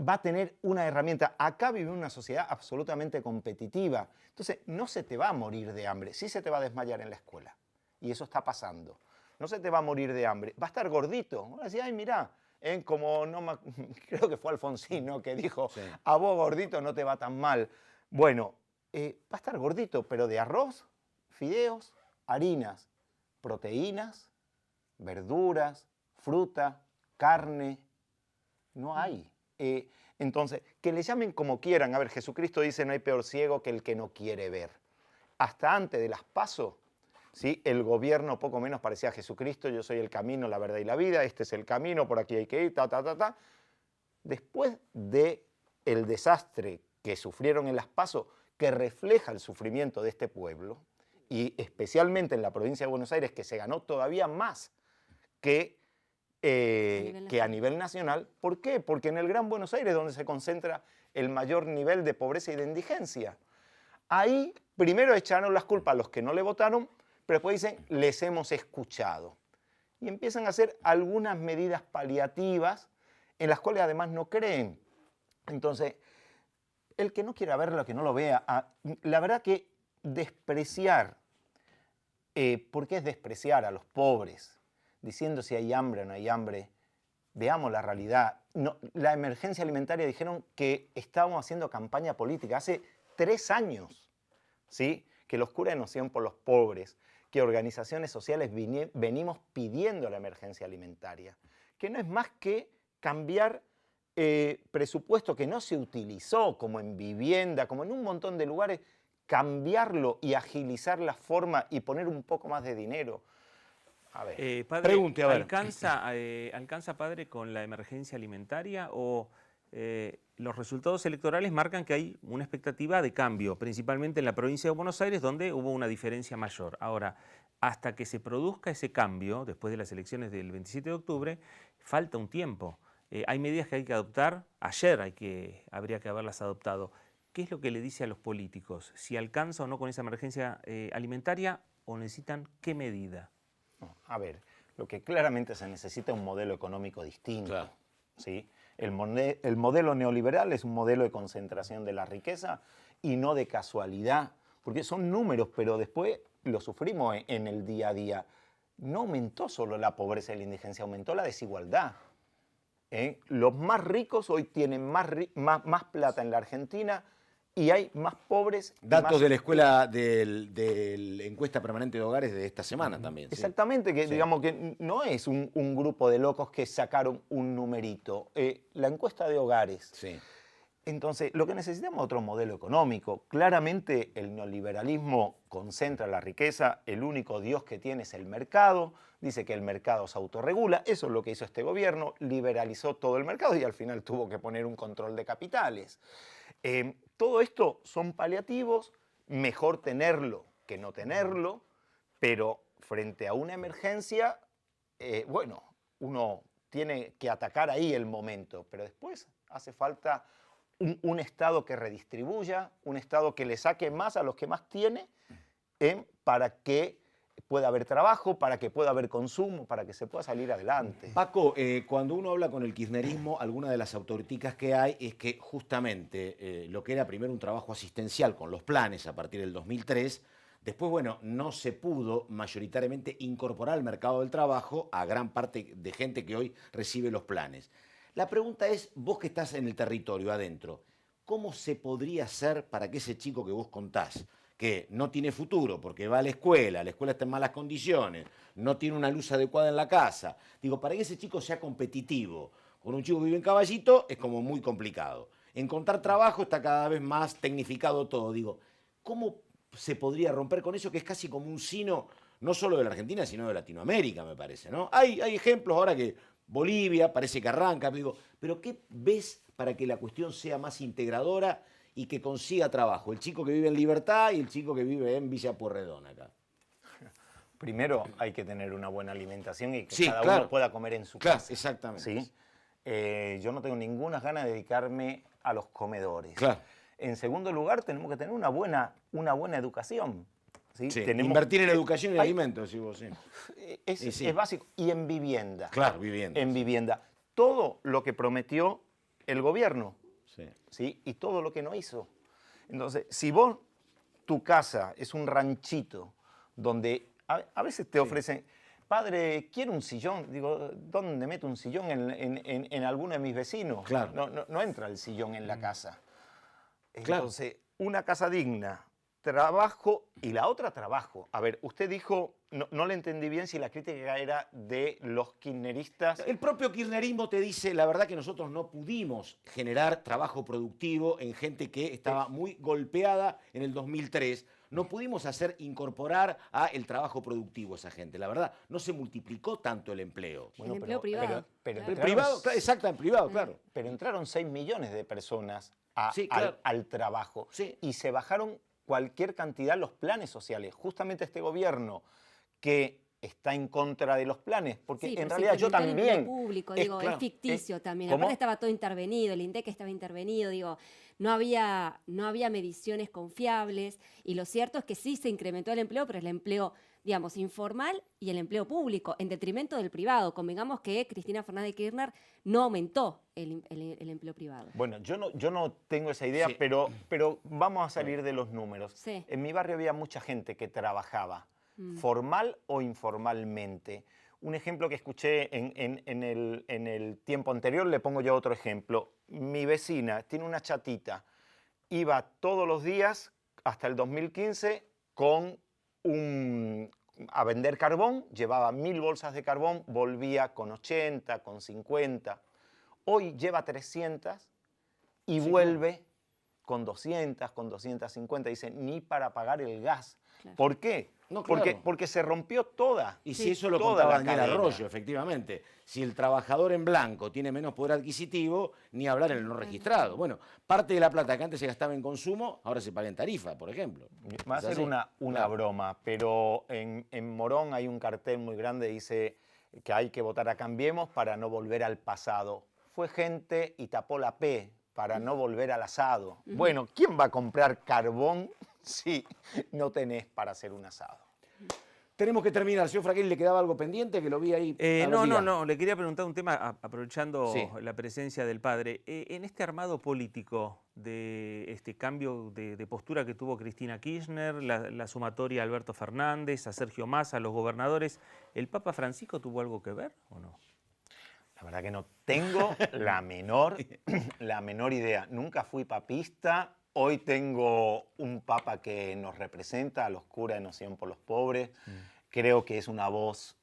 Va a tener una herramienta. Acá vive una sociedad absolutamente competitiva. Entonces, no se te va a morir de hambre. Sí se te va a desmayar en la escuela. Y eso está pasando. No se te va a morir de hambre. Va a estar gordito. Va a decir, ay, mirá, como no creo que fue Alfonsín, ¿no?, que dijo, sí, a vos gordito no te va tan mal. Bueno, va a estar gordito, pero de arroz, fideos, harinas, proteínas, verduras, fruta, carne, no hay. Entonces, que le llamen como quieran. A ver, Jesucristo dice, no hay peor ciego que el que no quiere ver. Hasta antes de las PASO, ¿sí?, el gobierno poco menos parecía a Jesucristo, yo soy el camino, la verdad y la vida, este es el camino, por aquí hay que ir, ta. Después del desastre que sufrieron en las PASO, que refleja el sufrimiento de este pueblo, y especialmente en la provincia de Buenos Aires, que se ganó todavía más que a nivel nacional. ¿Por qué? Porque en el Gran Buenos Aires es donde se concentra el mayor nivel de pobreza y de indigencia. Ahí primero echaron las culpas a los que no le votaron, pero después dicen, les hemos escuchado. Y empiezan a hacer algunas medidas paliativas en las cuales además no creen. Entonces, el que no quiera verlo, que no lo vea. La verdad que despreciar, ¿por qué es despreciar a los pobres? Diciendo si hay hambre o no hay hambre. Veamos la realidad. No, la emergencia alimentaria dijeron que estábamos haciendo campaña política hace 3 años, ¿sí?, que los curas nos hacían por los pobres, que organizaciones sociales venimos pidiendo la emergencia alimentaria, que no es más que cambiar presupuesto que no se utilizó, como en vivienda, como en un montón de lugares, cambiarlo y agilizar la forma y poner un poco más de dinero. A ver, padre, pregunte, a ver. ¿Alcanza, padre, con la emergencia alimentaria o los resultados electorales marcan que hay una expectativa de cambio, principalmente en la provincia de Buenos Aires, donde hubo una diferencia mayor? Ahora, hasta que se produzca ese cambio, después de las elecciones del 27 de octubre, falta un tiempo. Hay medidas que hay que adoptar. Ayer habría que haberlas adoptado. ¿Qué es lo que le dice a los políticos? ¿Si alcanza o no con esa emergencia alimentaria o necesitan qué medida? A ver, lo que claramente se necesita es un modelo económico distinto. Claro. ¿Sí? El modelo neoliberal es un modelo de concentración de la riqueza y no de casualidad, porque son números, pero después lo sufrimos en el día a día. No aumentó solo la pobreza y la indigencia, aumentó la desigualdad. Los más ricos hoy tienen más plata en la Argentina y hay más pobres. Datos de la escuela de la encuesta permanente de hogares de esta semana también. Exactamente, ¿sí? Que digamos que no es un grupo de locos que sacaron un numerito. La encuesta de hogares. Sí. Entonces, lo que necesitamos es otro modelo económico. Claramente el neoliberalismo concentra la riqueza, el único Dios que tiene es el mercado, dice que el mercado se autorregula, eso es lo que hizo este gobierno, liberalizó todo el mercado y al final tuvo que poner un control de capitales. Todo esto son paliativos, mejor tenerlo que no tenerlo, pero frente a una emergencia, bueno, uno tiene que atacar ahí el momento, pero después hace falta un Estado que redistribuya, un Estado que le saque más a los que más tiene, para que pueda haber trabajo, para que pueda haber consumo, para que se pueda salir adelante. Paco, cuando uno habla con el kirchnerismo, alguna de las autocríticas que hay es que justamente lo que era primero un trabajo asistencial con los planes a partir del 2003, después, bueno, no se pudo mayoritariamente incorporar al mercado del trabajo a gran parte de gente que hoy recibe los planes. La pregunta es, vos que estás en el territorio adentro, ¿cómo se podría hacer para que ese chico que vos contás, que no tiene futuro porque va a la escuela está en malas condiciones, no tiene una luz adecuada en la casa, digo, para que ese chico sea competitivo Con un chico que vive en Caballito es como muy complicado. Encontrar trabajo está cada vez más tecnificado todo. Digo, ¿cómo se podría romper con eso que es casi como un sino, no solo de la Argentina, sino de Latinoamérica, me parece, ¿no? Hay ejemplos ahora que Bolivia parece que arranca, digo, pero ¿qué ves para que la cuestión sea más integradora y que consiga trabajo? El chico que vive en Libertad y el chico que vive en Villa Pueyrredón acá. Primero hay que tener una buena alimentación y que Sí, cada claro. uno pueda comer en su Claro, casa. exactamente. ¿Sí? Yo no tengo ninguna ganas de dedicarme a los comedores. Claro. En segundo lugar, tenemos que tener una buena educación. ¿Sí? Sí, Tenemos, invertir en educación y en alimentos, si vos sí. Es básico. Y en vivienda. Claro, vivienda. En vivienda. Todo lo que prometió el gobierno. Sí. ¿Sí? Y todo lo que no hizo. Entonces, si vos, tu casa es un ranchito donde a veces te ofrecen, padre, quiero un sillón. Digo, ¿dónde meto un sillón? En alguno de mis vecinos. Claro. No entra el sillón en la casa. Claro. Entonces, una casa digna, trabajo y la otra trabajo. A ver, usted dijo, no le entendí bien si la crítica era de los kirchneristas. El propio kirchnerismo te dice, la verdad que nosotros no pudimos generar trabajo productivo en gente que estaba muy golpeada en el 2003. No pudimos incorporar a el trabajo productivo a esa gente. La verdad, no se multiplicó tanto el empleo. El empleo privado. Pero Claro. El privado, exacto, en privado, claro. Pero entraron 6 millones de personas Sí, claro. al trabajo. Sí. Y se bajaron cualquier cantidad los planes sociales. Justamente este gobierno que está en contra de los planes, porque Sí, en pero realidad se yo implementó el también... empleo público, claro, es ficticio también. ¿cómo? Aparte estaba todo intervenido, el INDEC estaba intervenido, digo, no había mediciones confiables y lo cierto es que sí se incrementó el empleo, pero el empleo, digamos, informal y el empleo público, en detrimento del privado. Convengamos que Cristina Fernández de Kirchner no aumentó el empleo privado. Bueno, yo no tengo esa idea, Sí. pero vamos a salir de los números. Sí. En mi barrio había mucha gente que trabajaba, formal o informalmente. Un ejemplo que escuché en el tiempo anterior, le pongo yo otro ejemplo. Mi vecina tiene una chatita, iba todos los días hasta el 2015 a vender carbón, llevaba 1000 bolsas de carbón, volvía con 80, con 50. Hoy lleva 300 y vuelve con 200, con 250. Dice, ni para pagar el gas. Claro. ¿Por qué? No, claro. Porque se rompió toda. Y si eso lo toda contaba la Daniel cadena. Arroyo, efectivamente. Si el trabajador en blanco tiene menos poder adquisitivo, ni hablar en el no registrado. Bueno, parte de la plata que antes se gastaba en consumo, ahora se paga en tarifa, por ejemplo. Va a ¿Es ser así? una Claro. broma, pero en Morón hay un cartel muy grande que dice que hay que votar a Cambiemos para no volver al pasado. Fue gente y tapó la P para no volver al asado. Bueno, ¿quién va a comprar carbón si no tenés para hacer un asado? Tenemos que terminar. Señor Fraquel, ¿le quedaba algo pendiente? Que lo vi ahí. A ver, diga. No, le quería preguntar un tema, aprovechando Sí. la presencia del padre. En este armado político de este cambio de postura que tuvo Cristina Kirchner, la sumatoria a Alberto Fernández, a Sergio Massa, a los gobernadores, ¿el Papa Francisco tuvo algo que ver o no? La verdad que no tengo la menor idea. Nunca fui papista. Hoy tengo un papa que nos representa, a los curas de Noción por los Pobres. Creo que es una voz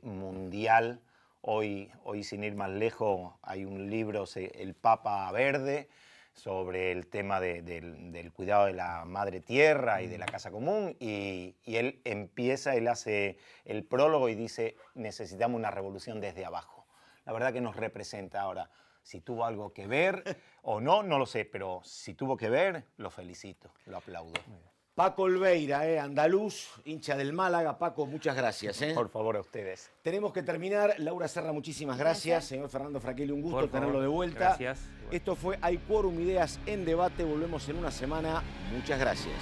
mundial. Hoy, sin ir más lejos, hay un libro, El Papa Verde, sobre el tema del cuidado de la madre tierra y de la casa común. Y él hace el prólogo y dice, necesitamos una revolución desde abajo. La verdad que nos representa ahora. Si tuvo algo que ver o no, no lo sé, pero si tuvo que ver, lo felicito, lo aplaudo. Paco Olveira, andaluz, hincha del Málaga. Paco, muchas gracias. Por favor, a ustedes. Tenemos que terminar. Laura Serra, muchísimas gracias. Señor Fernando Fraquelli, un gusto Por favor. tenerlo de vuelta. Gracias. Esto fue Hay Quórum, Ideas en Debate. Volvemos en una semana. Muchas gracias.